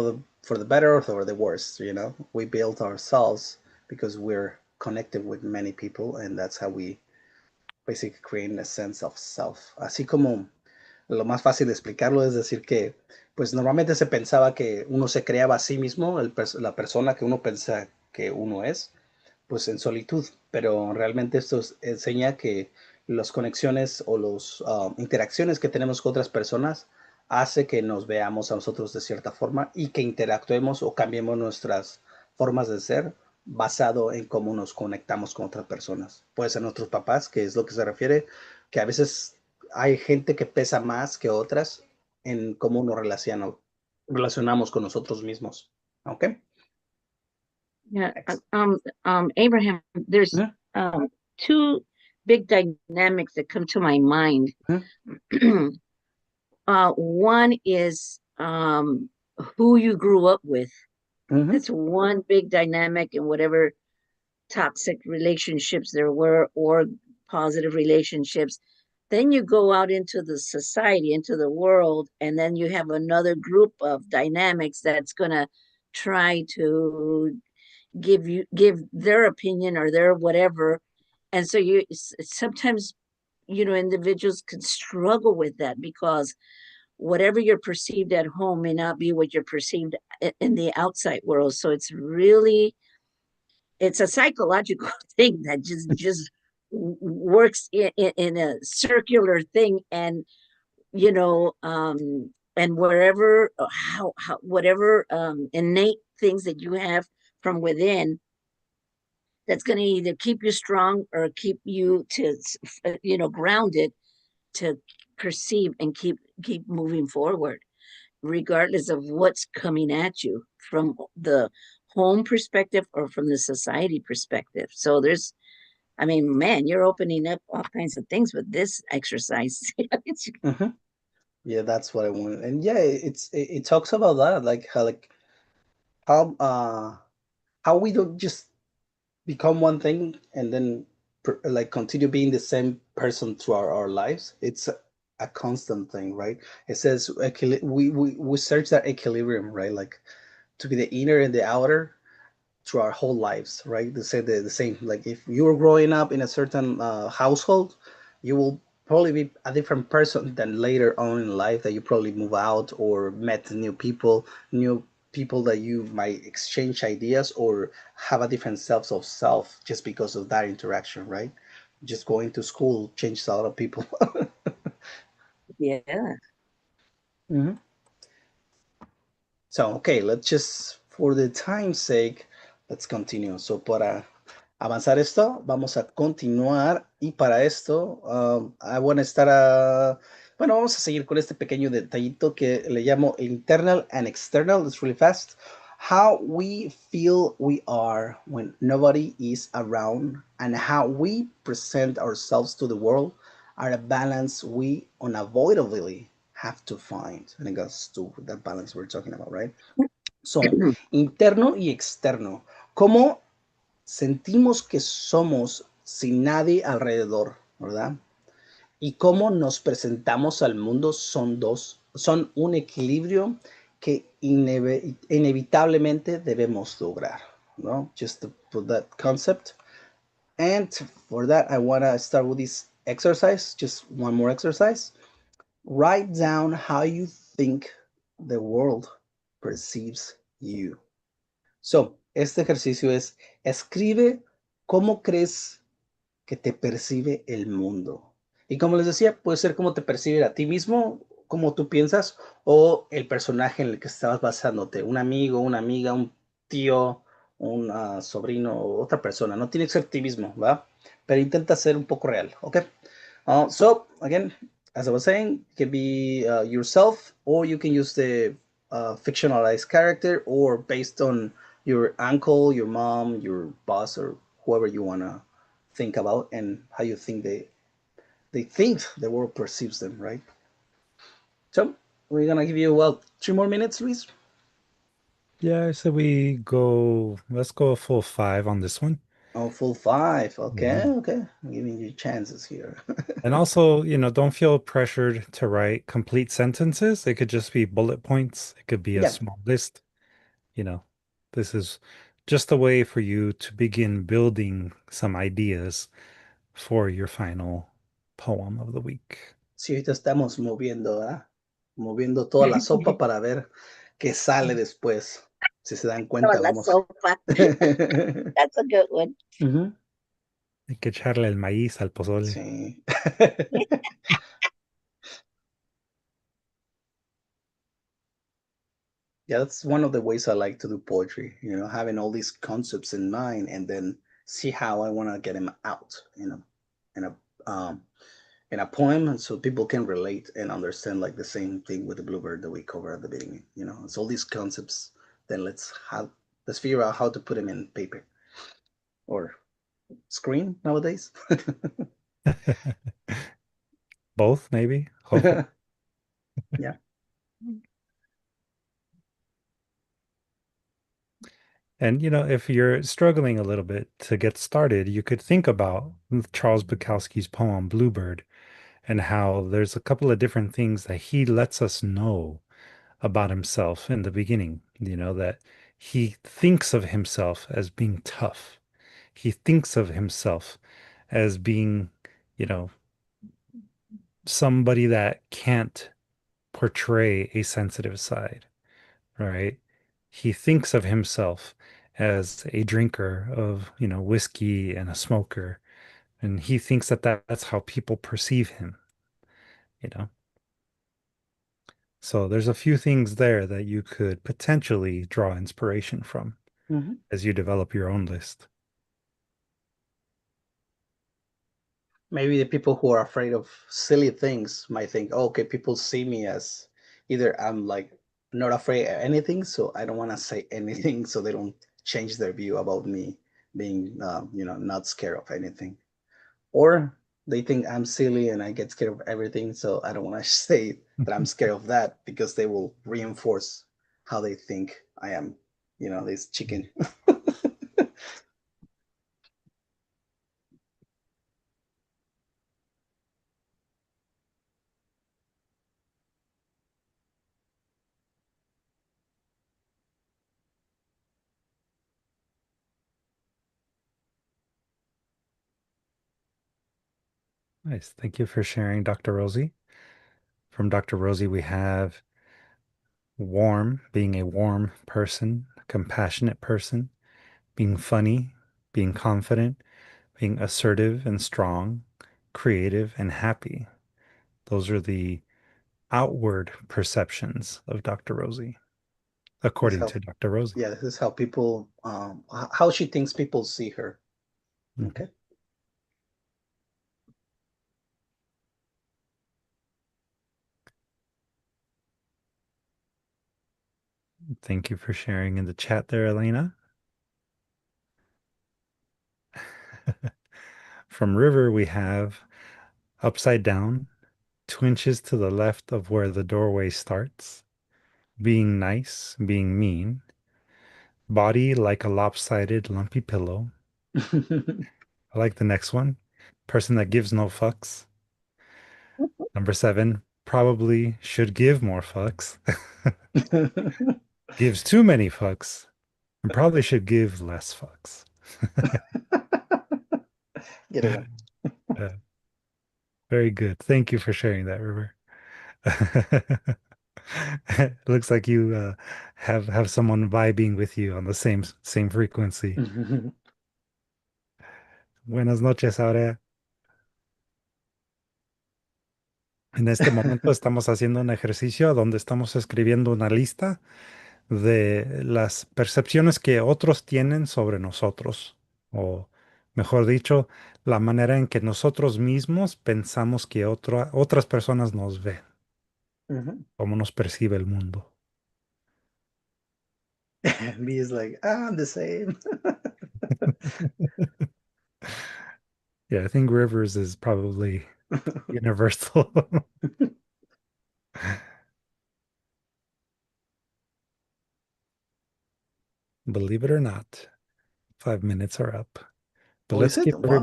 for the better or for the worse, we build ourselves because we're connected with many people, and that's how we basically create a sense of self. Así como lo más fácil de explicarlo es decir que, pues normalmente se pensaba que uno se creaba a sí mismo, la persona que uno piensa que uno es, pues en solitud, pero realmente esto enseña que las conexiones o las interacciones que tenemos con otras personas hace que nos veamos a nosotros de cierta forma y que interactuemos o cambiemos nuestras formas de ser basado en cómo nos conectamos con otras personas. Puede ser nuestros papás, que es lo que se refiere, que a veces hay gente que pesa más que otras en cómo nos relacionamos con nosotros mismos. ¿Ok? Yeah. Abraham, there's ¿Mm? two big dynamics that come to my mind. ¿Mm? One is who you grew up with. ¿Mm? That's one big dynamic in whatever toxic relationships there were or positive relationships. Then you go out into the society, into the world, and then you have another group of dynamics that's going to try to give their opinion or their whatever. And so sometimes individuals can struggle with that because whatever you're perceived at home may not be what you're perceived in the outside world. So it's a psychological thing that just works in a circular thing. And you know, and wherever how whatever innate things that you have from within, that's going to either keep you strong or keep you to grounded, to perceive and keep moving forward regardless of what's coming at you from the home perspective or from the society perspective. So I mean, man, you're opening up all kinds of things with this exercise. Mhm. Yeah, that's what I wanted. And yeah, it talks about that, like how how we don't just become one thing and then like continue being the same person through our lives. It's a constant thing, right? It says we search that equilibrium, right? Like to be the inner and the outer through our whole lives, right? They say the same. Like if you were growing up in a certain household, you will probably be a different person than later on in life that you probably move out or met new people that you might exchange ideas or have a different self of self just because of that interaction, right? Just going to school changes a lot of people. Yeah. Mhm. So, okay, let's just, for the time's sake, let's continue. So, para avanzar esto, vamos a continuar y para esto, I want to start bueno, vamos a seguir con este pequeño detallito que le llamo internal and external. It's really fast. How we feel we are when nobody is around and how we present ourselves to the world are a balance we unavoidably have to find. And it goes to that balance we're talking about, right? So, interno y externo. ¿Cómo sentimos que somos sin nadie alrededor, verdad? Y cómo nos presentamos al mundo son un equilibrio que inevitablemente debemos lograr, ¿no? Just to put that concept. And for that, I want to start with this exercise, just one more exercise. Write down how you think the world perceives you. So, este ejercicio es, escribe cómo crees que te percibe el mundo. Y como les decía, puede ser cómo te percibe a ti mismo, cómo tú piensas, o el personaje en el que estabas basándote, un amigo, una amiga, un tío, un sobrino, o otra persona. No tiene que ser ti mismo, ¿va? Pero intenta ser un poco real, ¿ok? So, again, as I was saying, it can be yourself, or you can use the fictionalized character, or based on your uncle, your mom, your boss, or whoever you want to think about and how you think they think the world perceives them, right? So we're gonna give you, well, 3 more minutes, Luis. Yeah, I said let's go a full 5 on this one. Oh, full 5. Yeah. Okay, okay. I'm giving you chances here. And also, don't feel pressured to write complete sentences. It could just be bullet points. It could be a Yeah. small list. You know, this is just a way for you to begin building some ideas for your final poem of the week. Sí, ahorita estamos moviendo, ¿verdad? Moviendo toda la sopa para ver qué sale después. Si se dan Oh, cuenta, that's vamos. so fun. That's a good one. Ujú. Hay que echarle el maíz al pozole. Sí. Yeah, that's one of the ways I like to do poetry, having all these concepts in mind and then see how I want to get them out, in a um in a poem, and so people can relate and understand, like the same thing with the bluebird that we cover at the beginning. It's all these concepts. Then let's figure out how to put them in paper or screen nowadays. Both, maybe, hopefully. Yeah. And if you're struggling a little bit to get started, you could think about Charles Bukowski's poem Bluebird and how there's a couple of different things that he lets us know about himself in the beginning, that he thinks of himself as being tough. He thinks of himself as being, you know, somebody that can't portray a sensitive side, right? He thinks of himself as a drinker of, whiskey and a smoker, and he thinks that that's how people perceive him, you know? So there's a few things there that you could potentially draw inspiration from Mhm. as you develop your own list. Maybe the people who are afraid of silly things might think, oh, okay, people see me as either I'm like not afraid of anything, so I don't want to say anything, so they don't change their view about me being, not scared of anything. Or they think I'm silly and I get scared of everything, so I don't want to say that I'm scared of that because they will reinforce how they think I am, this chicken. Nice. Thank you for sharing, Dr. Rosie. From Dr. Rosie, we have warm, being a warm person, compassionate person, being funny, being confident, being assertive and strong, creative and happy. Those are the outward perceptions of Dr. Rosie, This according how, to Dr. Rosie. yeah, this is how people, how she thinks people see her. Mhm. Okay. Thank you for sharing in the chat there, Elena. From River, we have upside down, 2 inches to the left of where the doorway starts, being nice, being mean, body like a lopsided, lumpy pillow. I like the next one, person that gives no fucks. Number 7, probably should give more fucks, gives too many fucks, and probably should give less fucks. Get it one. Uh, very good. Thank you for sharing that, River. It looks like you have someone vibing with you on the same frequency. Buenas noches, Aurea. En este momento estamos haciendo un ejercicio donde estamos escribiendo una lista de las percepciones que otros tienen sobre nosotros, o mejor dicho, la manera en que nosotros mismos pensamos que otras personas nos ven, cómo nos percibe el mundo. B is like, I'm the same. Yeah, I think Rivers is probably universal. Believe it or not, 5 minutes are up. But Oh, is it? Wow.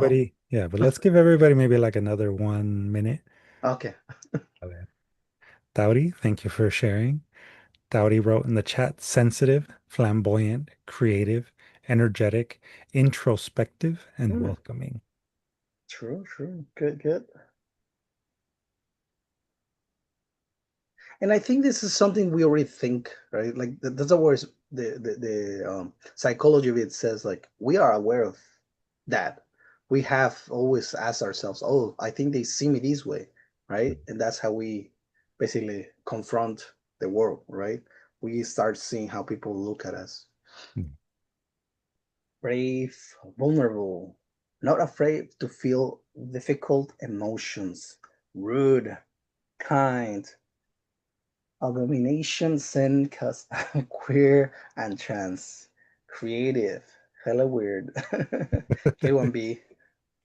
let's give everybody maybe like another 1 minute. Okay. A ver. Dowdy, thank you for sharing. Dowdy wrote in the chat, sensitive, flamboyant, creative, energetic, introspective, and Mm, welcoming. true, true. Good, good. And I think this is something we already think, right? Like that's a word. The psychology of it says like we are aware of that. We have always asked ourselves, "Oh, I think they see me this way," right? And that's how we basically confront the world, right? We start seeing how people look at us. Mm. Brave, vulnerable, not afraid to feel difficult emotions, rude, kind, abomination, sin, cause queer and trans, creative, hella weird. Good one, B.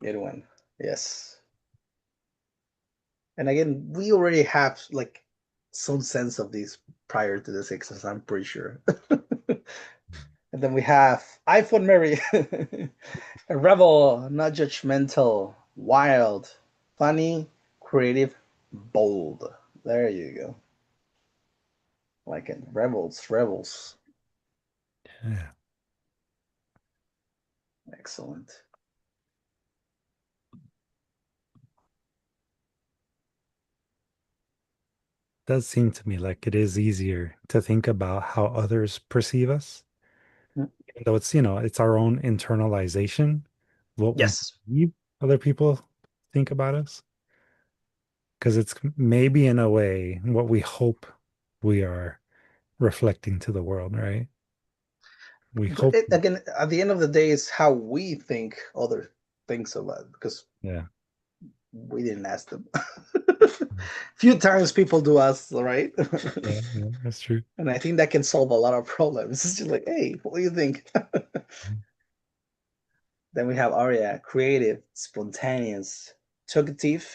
Good one. Yes. And again, we already have like some sense of these prior to this exercise, I'm pretty sure. And then we have iPhone Mary, a rebel, not judgmental, wild, funny, creative, bold. There you go. Like it. Rebels, rebels. Yeah. Excellent. does seem to me like it is easier to think about how others perceive us, Mm. even though it's, it's our own internalization, what we Yes. believe other people think about us. Because it's maybe in a way what we hope we are reflecting to the world, right? We But hope, again, at the end of the day, it's how we think other things about it, because yeah, we didn't ask them. Few times people do ask, right? yeah, that's true. And I think that can solve a lot of problems. It's just like, hey, what do you think? Then we have Aria, creative, spontaneous, talkative,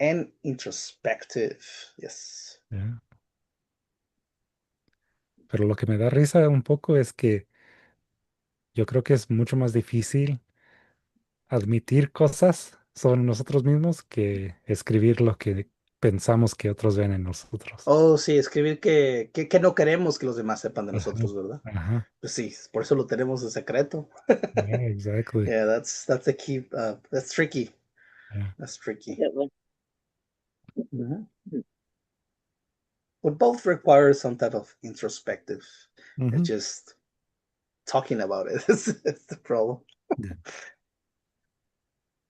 and introspective. Yes. Yeah. Pero lo que me da risa un poco es que yo creo que es mucho más difícil admitir cosas sobre nosotros mismos que escribir lo que pensamos que otros ven en nosotros. Oh, sí, escribir que no queremos que los demás sepan de Ajá, nosotros, ¿verdad? ajá. Pues sí, por eso lo tenemos en secreto. Yeah, exactly. Yeah, that's the key. That's tricky. Yeah. That's tricky. That one. Mhm. But both require some type of introspective. It's Mhm. just talking about it is the problem.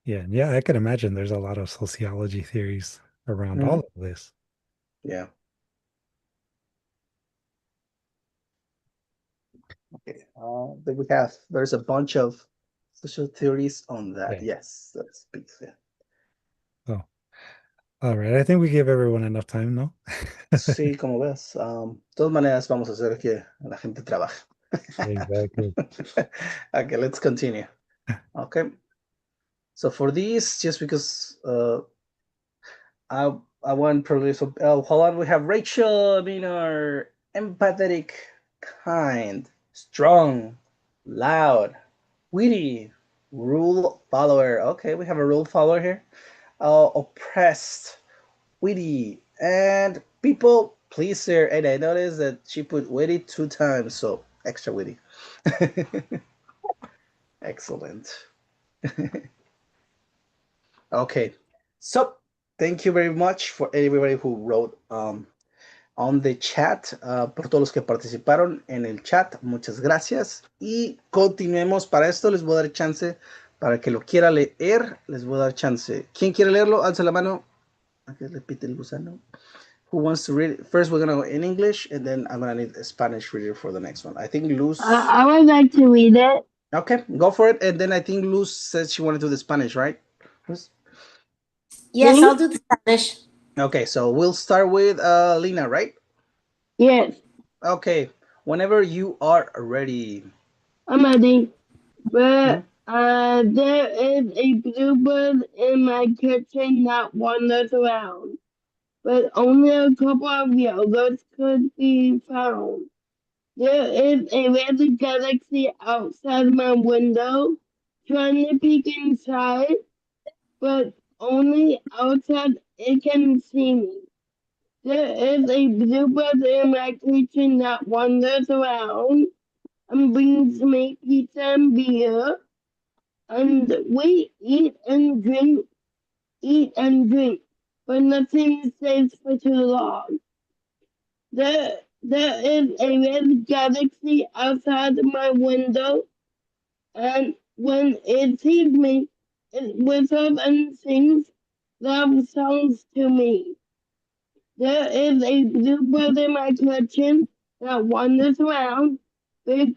Yeah. Yeah, I can imagine there's a lot of sociology theories around all Mhm. of this. Yeah. Okay. Then there's a bunch of social theories on that. Yeah. Yes, that's piece. Yeah. Oh, all right. I think we gave everyone enough time, no? Sí, como ves. De todas maneras, vamos a hacer que la gente trabaje. Exactly. Okay, let's continue. Okay. So for these, just because I want probably so hold on, we have Rachel. I mean, our empathetic, kind, strong, loud, witty, rule follower. Okay, we have a rule follower here. Oppressed, witty, and people pleaser. And I noticed that she put witty 2 times, so extra witty. Excellent. Okay, so thank you very much for everybody who wrote on the chat, por todos los que participaron en el chat, muchas gracias. Y continuemos para esto, les voy a dar chance para que lo quiera leer, les voy a dar chance. ¿Quién quiere leerlo? Alza la mano. Okay, repite el gusano. Who wants to read it? First, we're gonna go in English, and then I'm gonna need a Spanish reader for the next one. I think Luz. I would like to read it. Okay, go for it. And then I think Luz said she wanted to do the Spanish, right? Luz? Yes, Me? I'll do the Spanish. Okay, so we'll start with Lina, right? Yes, Okay, whenever you are ready. I'm ready. Mhm. But there is a bluebird in my kitchen that wanders around, but only a couple of yogurts could be found. There is a red galaxy outside my window, trying to peek inside, but only outside it can see me. There is a bluebird in my kitchen that wanders around and brings me pizza and beer, and we eat and drink, but nothing stays for too long. There is a red galaxy outside my window, and when it sees me, it whistles and sings love songs to me. There is a bluebird in my kitchen that wanders around, too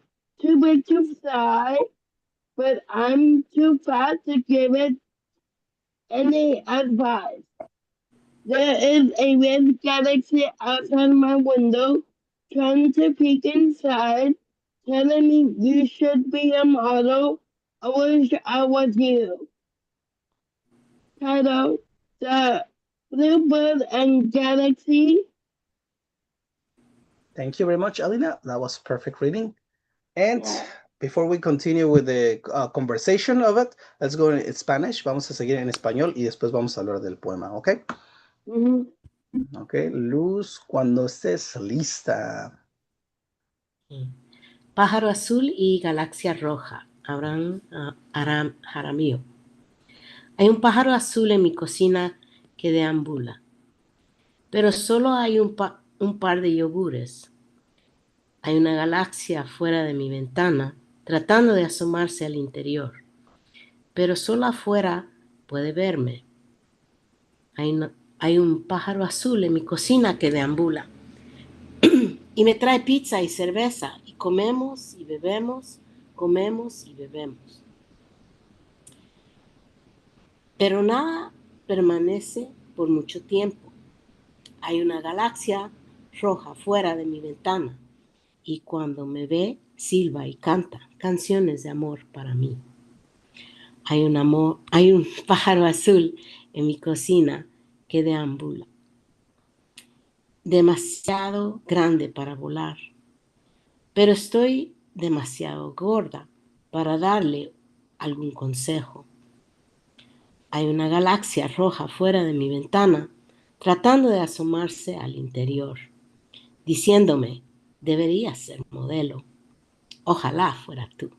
big to fly, but I'm too fat to give it any advice. There is a red galaxy outside my window, trying to peek inside, telling me you should be a model. I wish I was you. Title: The Bluebird and Galaxy. Thank you very much, Alina. That was perfect reading. And Yeah. before we continue with the conversation of it, let's go in Spanish. Vamos a seguir en español y después vamos a hablar del poema, ¿ok? Mhm. Ok, Luz, cuando estés lista. Pájaro azul y galaxia roja. Jaramillo. Hay un pájaro azul en mi cocina que deambula, pero solo hay un par de yogures. Hay una galaxia fuera de mi ventana, tratando de asomarse al interior, pero solo afuera puede verme. Hay un pájaro azul en mi cocina que deambula y me trae pizza y cerveza y comemos y bebemos, comemos y bebemos. Pero nada permanece por mucho tiempo. Hay una galaxia roja fuera de mi ventana y cuando me ve silba y canta canciones de amor para mí. Hay un pájaro azul en mi cocina que deambula, demasiado grande para volar, pero estoy demasiado gorda para darle algún consejo. Hay una galaxia roja fuera de mi ventana, tratando de asomarse al interior, diciéndome, deberías ser modelo. Ojalá fuera tú.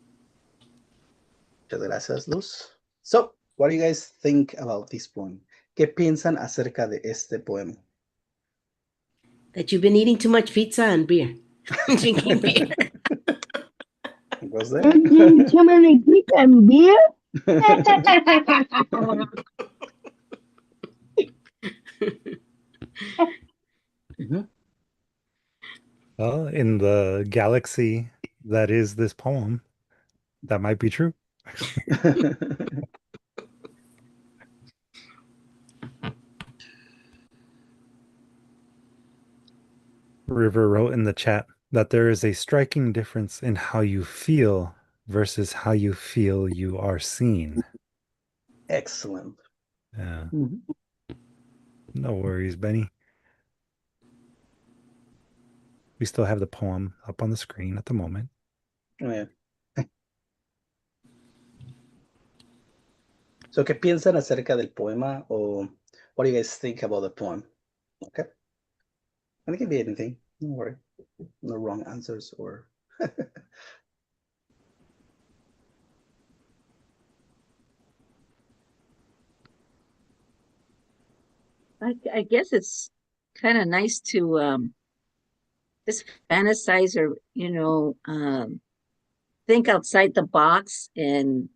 Muchas gracias, Luz. So, what do you guys think about this poem? ¿Qué piensan acerca de este poema? That you've been eating too much pizza and beer. Drinking beer. Was there? And drink too many pizza and beer? Mhm. Well, in the galaxy that is this poem, that might be true. River wrote in the chat that there is a striking difference in how you feel versus how you feel you are seen. Excellent. Yeah, Mhm. no worries, Benny. We still have the poem up on the screen at the moment. Oh, yeah. So, ¿qué piensan acerca del poema? Or what do you guys think about the poem? Okay. And it can be anything. Don't worry. No wrong answers or. I guess it's kind of nice to just fantasize or think outside the box and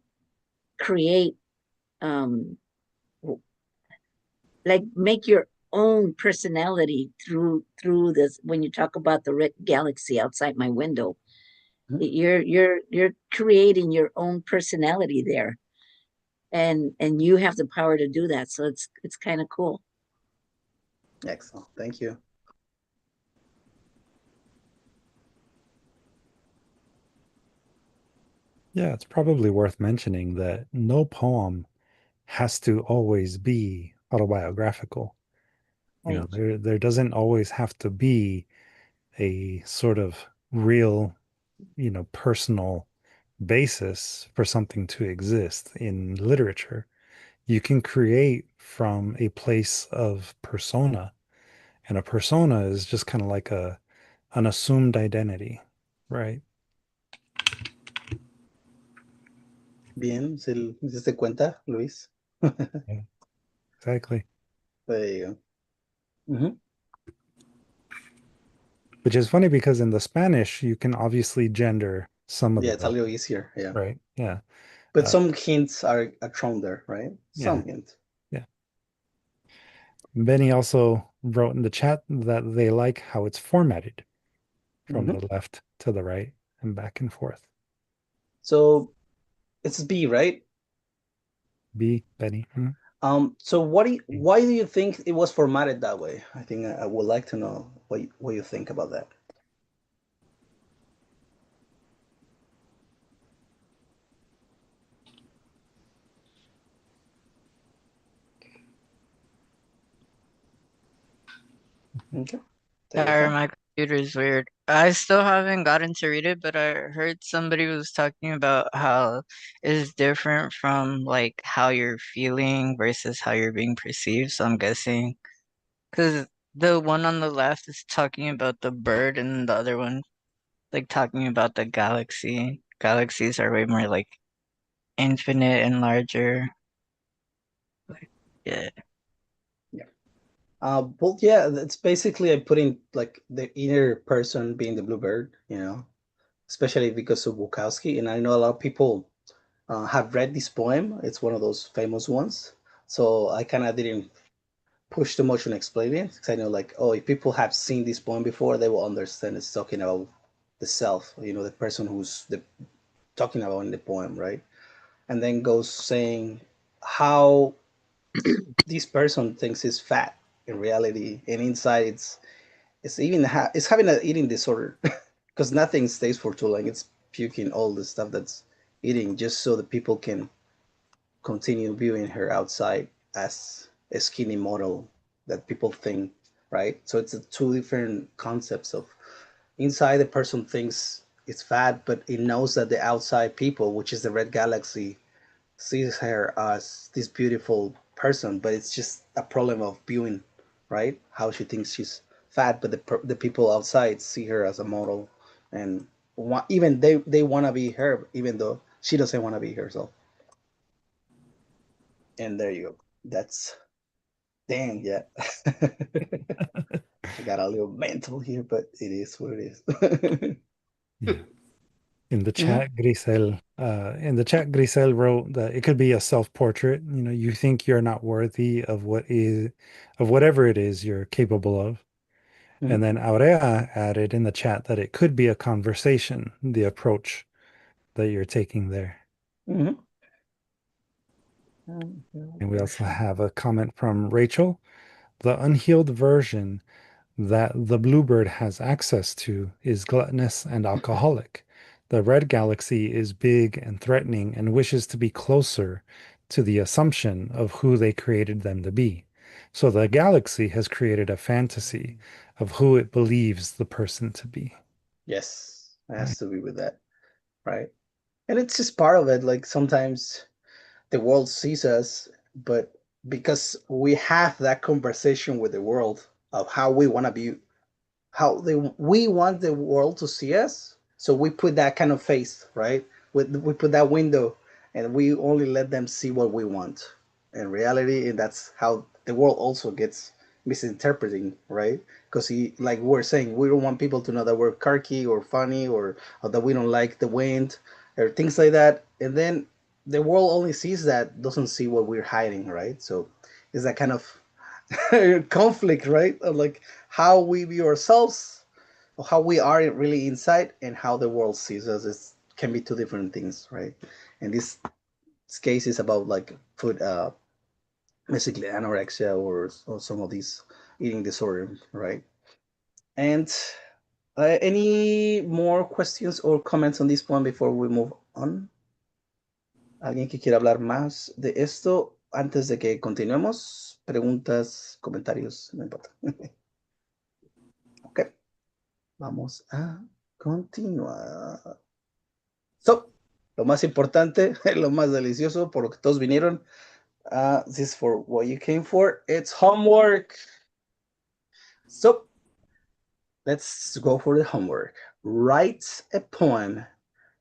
create um like make your own personality through this. When you talk about the red galaxy outside my window, Mhm. you're creating your own personality there, and you have the power to do that, so it's kind of cool. Excellent. Thank you. Yeah, it's probably worth mentioning that no poem has to always be autobiographical. You know, Right. there doesn't always have to be a sort of real, personal basis for something to exist in literature. You can create from a place of persona, and a persona is just kind of like an assumed identity, right? Bien, ¿se hiciste cuenta, Luis? Yeah, exactly. There you go. Mhm. Which is funny because in the Spanish, you can obviously gender some of Yeah, it's a the, little easier. Yeah. right? Yeah. But Uh, some hints are thrown there, right? yeah. Some hints. Yeah. Benny also wrote in the chat that they like how it's formatted from Mhm. the left to the right and back and forth. So it's B, right? B, Benny. So why do you think it was formatted that way? I think I would like to know what you think about that. Okay. Sorry, my computer is weird. I still haven't gotten to read it, but I heard somebody was talking about how it's different from like how you're feeling versus how you're being perceived. So I'm guessing because the one on the left is talking about the bird, and the other one like talking about the galaxy. Galaxies are way more like infinite and larger. Like, yeah. Yeah. Well, yeah, it's basically I put in like the inner person being the bluebird, especially because of Bukowski. And I know a lot of people have read this poem. It's one of those famous ones. So I kind of didn't push too much on explaining it because I know, like, oh, if people have seen this poem before, they will understand it's talking about the self, the person who's talking about in the poem, right? And then goes saying how this person thinks is fat in reality, and inside it's having an eating disorder because nothing stays for too long. It's puking all the stuff that's eating just so the people can continue viewing her outside as a skinny model that people think, right? So it's two different concepts of inside the person thinks it's fat, but it knows that the outside people, which is the red galaxy, sees her as this beautiful person, but it's just a problem of viewing, right? How she thinks she's fat, but the people outside see her as a model, and even they want to be her, even though she doesn't want to be herself. And there you go. That's dang, yeah. I got a little mental here, but it is what it is. Yeah. In the Mhm. chat, Grisel wrote that it could be a self-portrait. You think you're not worthy of whatever it is you're capable of. And Mhm. then Aurea added in the chat that it could be a conversation, the approach that you're taking there. Mhm. And we also Version. have a comment from Rachel. The unhealed version that the bluebird has access to is gluttonous and alcoholic. The red galaxy is big and threatening and wishes to be closer to the assumption of who they created them to be. So the galaxy has created a fantasy of who it believes the person to be. Yes, it has Right. to be with that, right? And it's just part of it. Like sometimes the world sees us, but because we have that conversation with the world of how we want to be, we want the world to see us, so we put that kind of face, right? We put that window, and we only let them see what we want in reality, and that's how the world also gets misinterpreting, right? Because like we're saying, we don't want people to know that we're carky or funny, or that we don't like the wind or things like that, and then the world only sees that, doesn't see what we're hiding, right? So it's that kind of conflict, right? Of like how we view ourselves, or how we are really inside, and how the world sees us is can be two different things, right? And this case is about like food, basically anorexia or some of these eating disorder, right? And any more questions or comments on this one before we move on? ¿Alguien que quiera hablar más de esto antes de que continuemos? Preguntas, comentarios, no importa. Ok. Vamos a continuar. So, lo más importante, lo más delicioso, por lo que todos vinieron. This is for what you came for. It's homework. So, let's go for the homework. Write a poem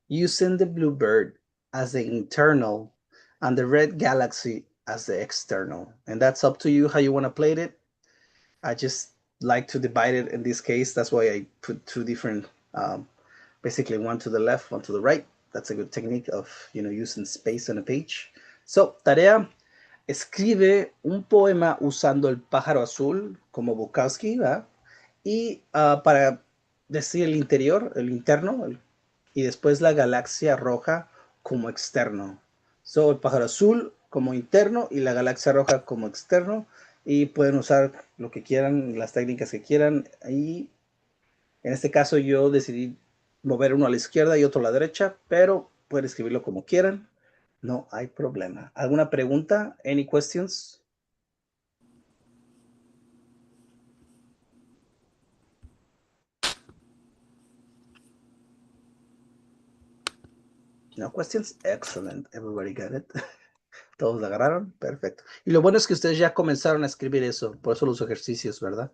using the bluebird as the internal and the red galaxy as the external. And that's up to you how you want to play it. I just like to divide it in this case. That's why I put two different, basically one to the left, one to the right. That's a good technique of, using space on a page. So, tarea, escribe un poema usando el pájaro azul como Bukowski, ¿verdad? Y para decir el interior, el interno, y después la galaxia roja como externo. So, el pájaro azul como interno y la galaxia roja como externo. Y pueden usar lo que quieran, las técnicas que quieran. Y en este caso yo decidí mover uno a la izquierda y otro a la derecha, pero pueden escribirlo como quieran. No hay problema. ¿Alguna pregunta? Any questions? No questions? Excellent. Everybody got it. Todos la agarraron. Perfecto. Y lo bueno es que ustedes ya comenzaron a escribir eso. Por eso los ejercicios, ¿verdad?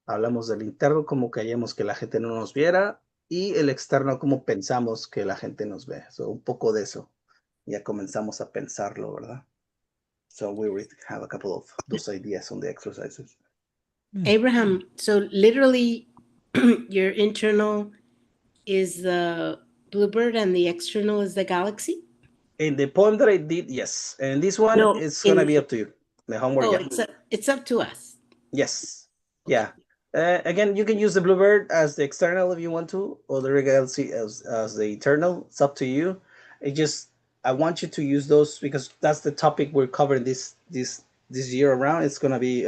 Hablamos del interno como queríamos que la gente no nos viera y el externo como pensamos que la gente nos ve. So, un poco de eso. Ya comenzamos a pensarlo, ¿verdad? So we already have a couple of those ideas on the exercises. Abraham, so literally your internal is the bluebird and the external is the galaxy? In the poem that I did, yes. And this one No, is gonna be up to you. The homework, oh, yeah. it's up to us. Yes. Yeah. Again, you can use the bluebird as the external if you want to, or the galaxy as the internal. It's up to you. It just I want you to use those because that's the topic we're covering this year around. It's gonna be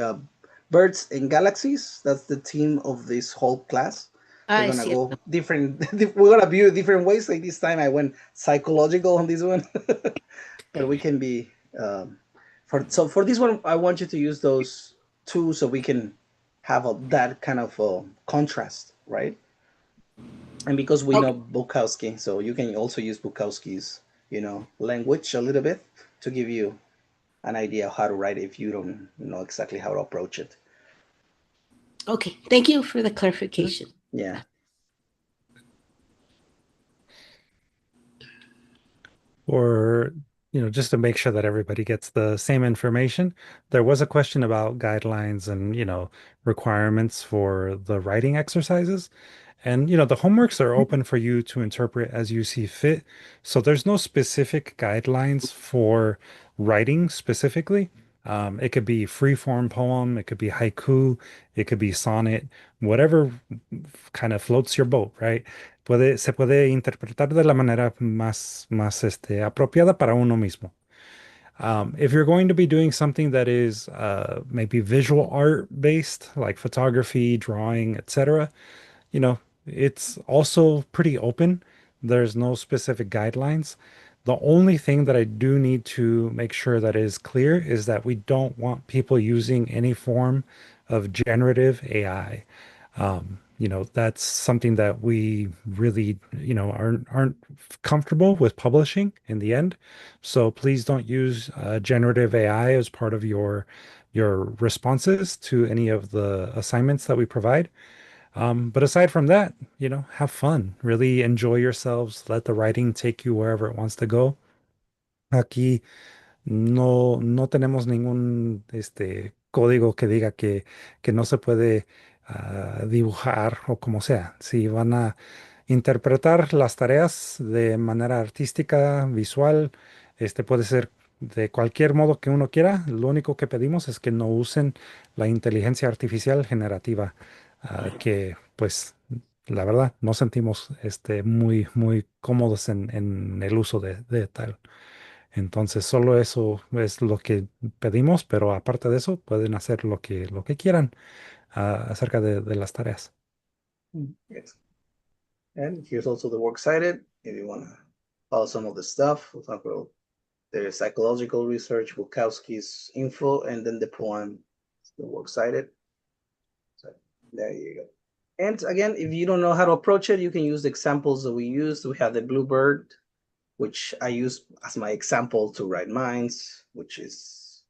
birds and galaxies. That's the theme of this whole class. We're I gonna see. go different. We're gonna view different ways. Like this time, I went psychological on this one, but we can be for this one. I want you to use those two so we can have that kind of contrast, right? And because we know Bukowski, so you can also use Bukowski's, language a little bit to give you an idea of how to write it if you don't know exactly how to approach it. Okay, thank you for the clarification. Yeah. Or, just to make sure that everybody gets the same information, there was a question about guidelines and, requirements for the writing exercises. And, the homeworks are open for you to interpret as you see fit. So there's no specific guidelines for writing specifically. It could be free form poem, it could be haiku, it could be sonnet, whatever kind of floats your boat, right? Se puede interpretar de la manera más apropiada para uno mismo. If you're going to be doing something that is maybe visual art based, like photography, drawing, etc., it's also pretty open. There's no specific guidelines. The only thing that I do need to make sure that is clear is that we don't want people using any form of generative AI. That's something that we really, aren't comfortable with publishing in the end. So please don't use generative AI as part of your responses to any of the assignments that we provide. But aside from that, have fun, really enjoy yourselves, let the writing take you wherever it wants to go. Aquí no tenemos ningún código que diga que no se puede dibujar o como sea. Si van a interpretar las tareas de manera artística, visual, puede ser de cualquier modo que uno quiera. Lo único que pedimos es que no usen la inteligencia artificial generativa, que pues la verdad no sentimos muy, muy cómodos en el uso de tal. Entonces, solo eso es lo que pedimos, pero aparte de eso, pueden hacer lo que quieran acerca de las tareas. Yes. And here's also the works cited if you want to follow some of the stuff. For example, there's psychological research, Bukowski's info, and then the poem, the works cited. So there you go. And again, if you don't know how to approach it, you can use the examples that we used. We have the bluebird, which I use as my example to write minds, which is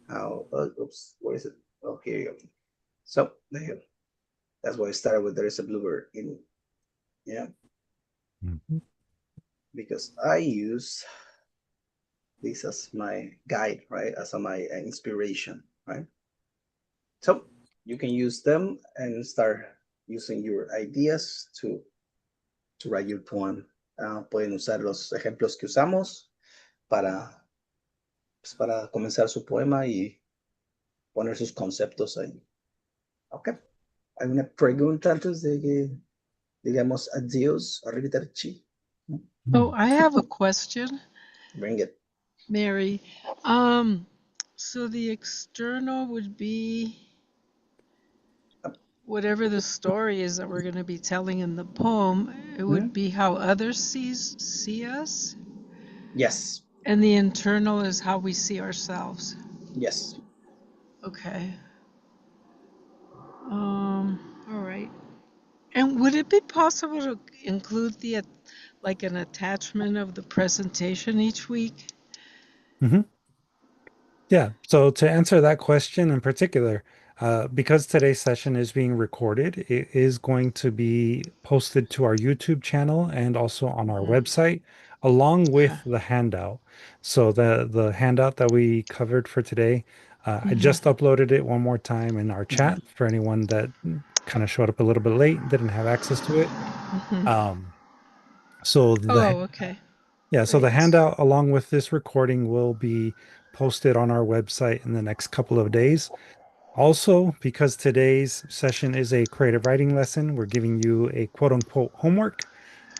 how, oops, where is it? Oh, here you go. So there you go. That's why I started with there is a bluebird in, yeah. Mhm. Because I use this as my guide, right? As my inspiration, right? So you can use them and start using your ideas to write your poem. Pueden usar los ejemplos que usamos para comenzar su poema y poner sus conceptos ahí. Ok. Hay una pregunta antes de que digamos adiós, arrivederci. Oh, I have a question, Bring it. Mary. So the external would be whatever the story is that we're going to be telling in the poem. It would be how others see us, Yes. and the internal is how we see ourselves. Yes. Okay. All right. And would it be possible to include like an attachment of the presentation each week? Mhm. Yeah. So to answer that question in particular, because today's session is being recorded, it is going to be posted to our YouTube channel and also on our website. along with the handout. So the handout that we covered for today, I just uploaded it one more time in our chat for anyone that kind of showed up a little bit late, didn't have access to it. Um, so Oh, okay. so the Great. handout along with this recording will be posted on our website in the next couple of days. Also, because today's session is a creative writing lesson, we're giving you a quote unquote homework.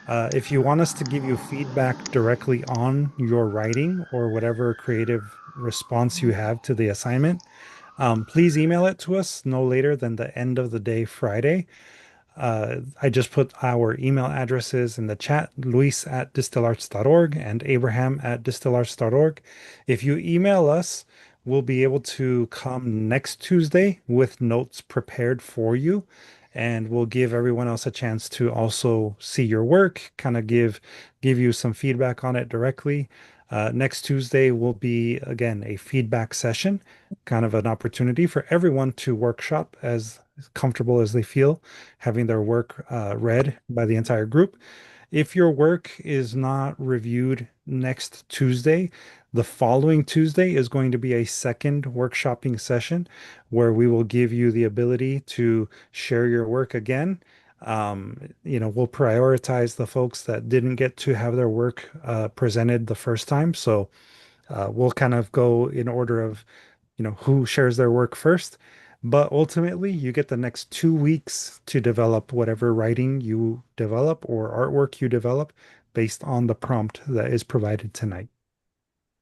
If you want us to give you feedback directly on your writing or whatever creative response you have to the assignment, please email it to us no later than the end of the day Friday. I just put our email addresses in the chat, luis@distillarts.org and abraham@distillarts.org. If you email us, we'll be able to come next Tuesday with notes prepared for you. And we'll give everyone else a chance to also see your work, kind of give you some feedback on it directly. Next Tuesday will be, again, a feedback session, kind of an opportunity for everyone to workshop as comfortable as they feel having their work read by the entire group. If your work is not reviewed next Tuesday, the following Tuesday is going to be a second workshopping session where we will give you the ability to share your work again. We'll prioritize the folks that didn't get to have their work presented the first time. So we'll kind of go in order of who shares their work first. But ultimately, you get the next 2 weeks to develop whatever writing you develop or artwork you develop based on the prompt that is provided tonight.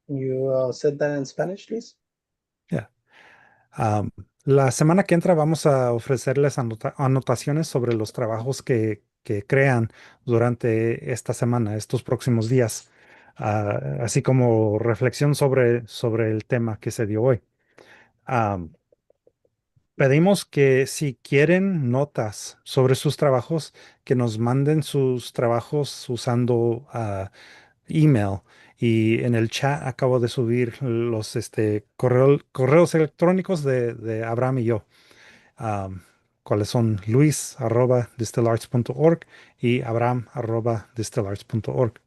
You said that in Spanish, please? Yeah. La semana que entra vamos a ofrecerles anotaciones sobre los trabajos que crean durante esta semana, estos próximos días, así como reflexión sobre el tema que se dio hoy. Pedimos que si quieren notas sobre sus trabajos, que nos manden sus trabajos usando email. Y en el chat acabo de subir los correos electrónicos de Abraham y yo, um, cuáles son luis@distillarts.org y abraham@distillarts.org.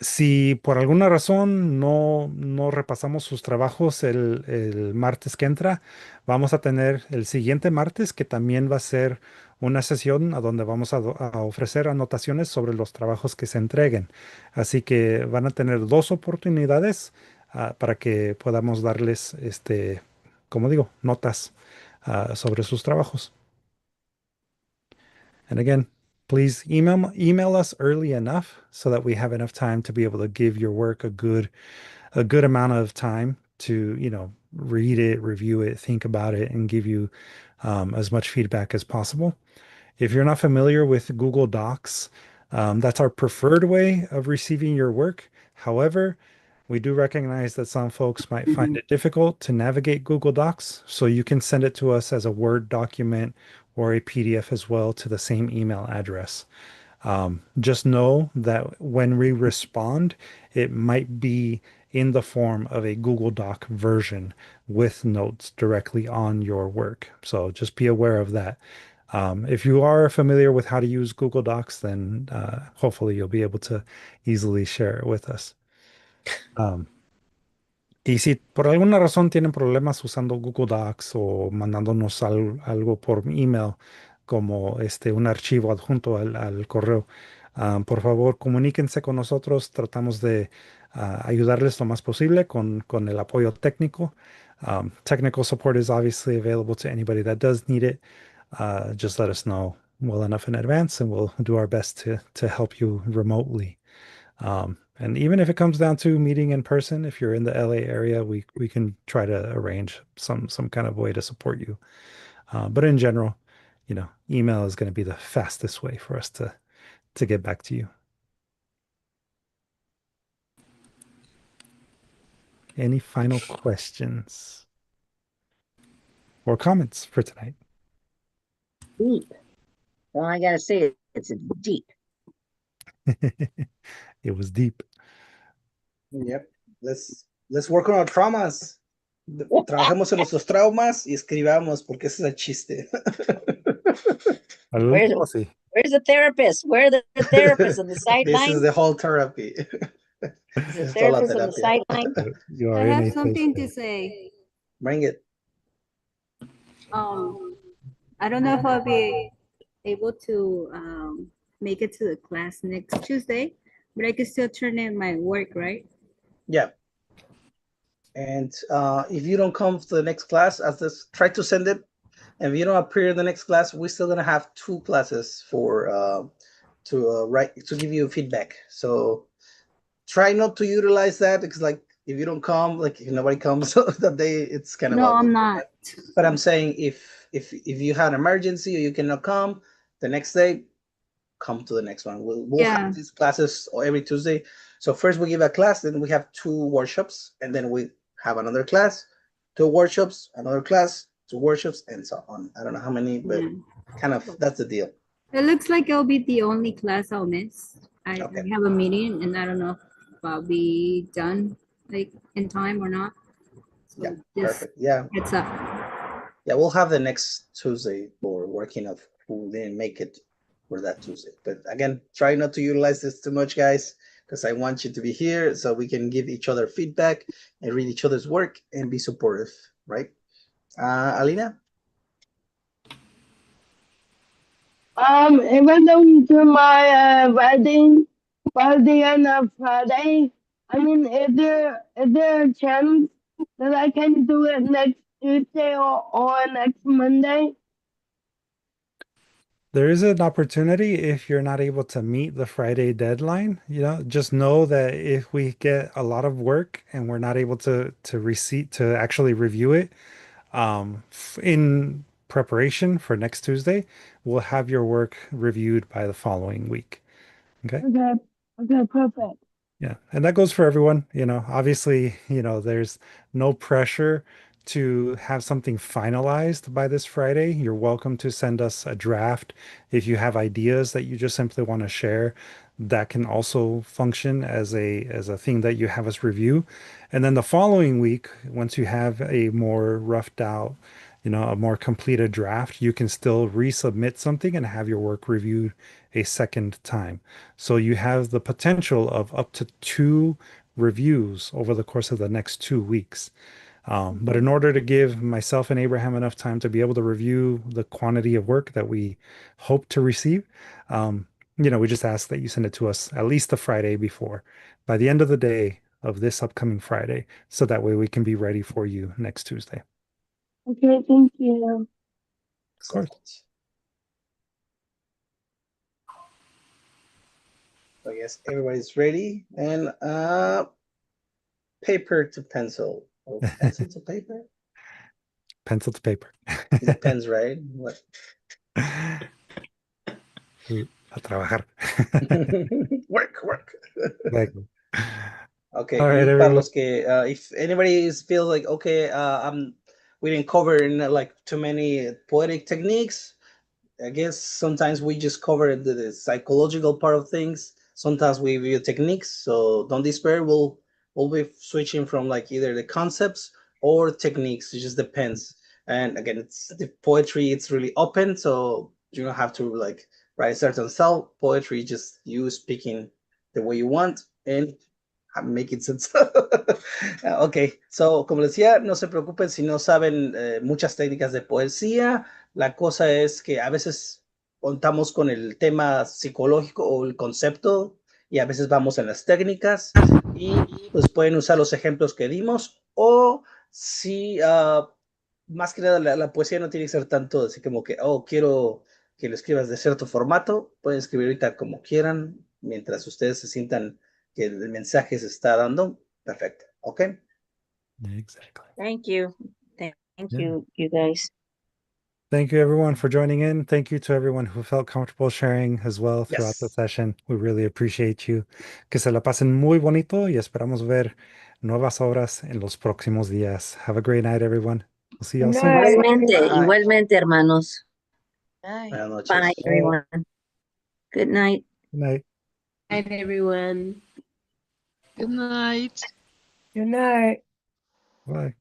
Si por alguna razón no repasamos sus trabajos el martes que entra, vamos a tener el siguiente martes, que también va a ser una sesión a donde vamos a ofrecer anotaciones sobre los trabajos que se entreguen. Así que van a tener dos oportunidades para que podamos darles, como digo, notas sobre sus trabajos. And again, please email us early enough so that we have enough time to be able to give your work a good amount of time to, read it, review it, think about it, and give you as much feedback as possible. If you're not familiar with Google Docs, that's our preferred way of receiving your work. However, we do recognize that some folks might find it difficult to navigate Google Docs, so you can send it to us as a Word document or a PDF as well to the same email address. Just know that when we respond, it might be in the form of a Google Doc version with notes directly on your work. So just be aware of that. If you are familiar with how to use Google Docs, then hopefully you'll be able to easily share it with us. Y si por alguna razón tienen problemas usando Google Docs o mandándonos algo por email, como un archivo adjunto al correo, por favor comuníquense con nosotros. Tratamos de ayudarles lo más posible con el apoyo técnico. Technical support is obviously available to anybody that does need it. Just let us know well enough in advance, and we'll do our best to help you remotely. And even if it comes down to meeting in person, if you're in the LA area, we can try to arrange some kind of way to support you. But in general, email is going to be the fastest way for us to get back to you. Any final questions or comments for tonight? Deep. Well, I gotta say, it's deep. It was deep. Yep. Let's work on our traumas. Trabajemos en nuestros traumas y escribamos, porque ese es el chiste. Algo Bueno. así. Where's the therapist? Where are the therapists on the This sideline? is the whole therapy. Is the Es toda la therapist on the terapia. sideline? You I are in have a something safe to space. say. Bring it. Um, I don't know if I'll be able to make it to the class next Tuesday, but I can still turn in my work, right? Yeah. And if you don't come to the next class, try to send it. And if you don't appear in the next class, we're still gonna have 2 classes for to give you feedback. So try not to utilize that because like if you don't come, like if nobody comes that day, it's kind of No, ugly. I'm not. But I'm saying if you have an emergency or you cannot come the next day, come to the next one. We'll Yeah. have these classes every Tuesday. So first we give a class, then we have 2 workshops, and then we have another class, 2 workshops, another class, 2 workshops, and so on. I don't know how many, but Yeah. kind of that's the deal. It looks like it'll be the only class I'll miss. I Okay. have a meeting and I don't know if I'll be done like in time or not. So Yeah, just perfect. Yeah, heads up. yeah, we'll have the next Tuesday for working of who didn't make it for that Tuesday. But again, try not to utilize this too much, guys, because I want you to be here so we can give each other feedback and read each other's work and be supportive, right? Alina? Even though to my wedding party on a Friday, I mean, is there a chance that I can do it next Tuesday or next Monday? There is an opportunity if you're not able to meet the Friday deadline. Just know that if we get a lot of work and we're not able to actually review it in preparation for next Tuesday, we'll have your work reviewed by the following week. Okay. Okay, okay, perfect. Yeah, and that goes for everyone. Obviously, there's no pressure to have something finalized by this Friday. You're welcome to send us a draft if you have ideas that you just simply want to share. That can also function as a thing that you have us review. And then the following week, once you have a more roughed out, a more completed draft, you can still resubmit something and have your work reviewed a second time. So you have the potential of up to 2 reviews over the course of the next 2 weeks. But in order to give myself and Abraham enough time to be able to review the quantity of work that we hope to receive, we just ask that you send it to us at least the Friday before, by the end of the day of this upcoming Friday, so that way we can be ready for you next Tuesday. Okay, thank you. Of course. So I guess everybody's ready. And paper to pencil. Or pencil to paper? Pencil to paper. It depends, right? What? A trabajar. Work. Exactly. Okay, All right, y para everyone. los que, if anybody feels like, okay, we didn't cover like too many poetic techniques, I guess sometimes we just cover the psychological part of things. Sometimes we review techniques, so don't despair. We'll be switching from like either the concepts or techniques. It just depends. And again, it's the poetry. It's really open, so you don't have to like write a certain style. Poetry, just you speaking the way you want and make it sense. Ok, so como les decía, no se preocupen si no saben muchas técnicas de poesía. La cosa es que a veces contamos con el tema psicológico o el concepto y a veces vamos en las técnicas y pues pueden usar los ejemplos que dimos o si más que nada la poesía no tiene que ser tanto así como que, oh, quiero que lo escribas de cierto formato, pueden escribir ahorita como quieran mientras ustedes se sientan que el mensaje se está dando. Perfecto, ¿ok? Exactly. Thank you. Thank Yeah. you guys. Thank you, everyone, for joining in. Thank you to everyone who felt comfortable sharing as well throughout the Yes. session. We really appreciate you. Que se la pasen muy bonito y esperamos ver nuevas obras en los próximos días. Have a great night, everyone. We'll see y'all Good soon. night. Igualmente, Bye. igualmente, hermanos. Bye. Buenas noches. Bye, everyone. Good night. Good night. Night, everyone. Good night. Good night. Bye.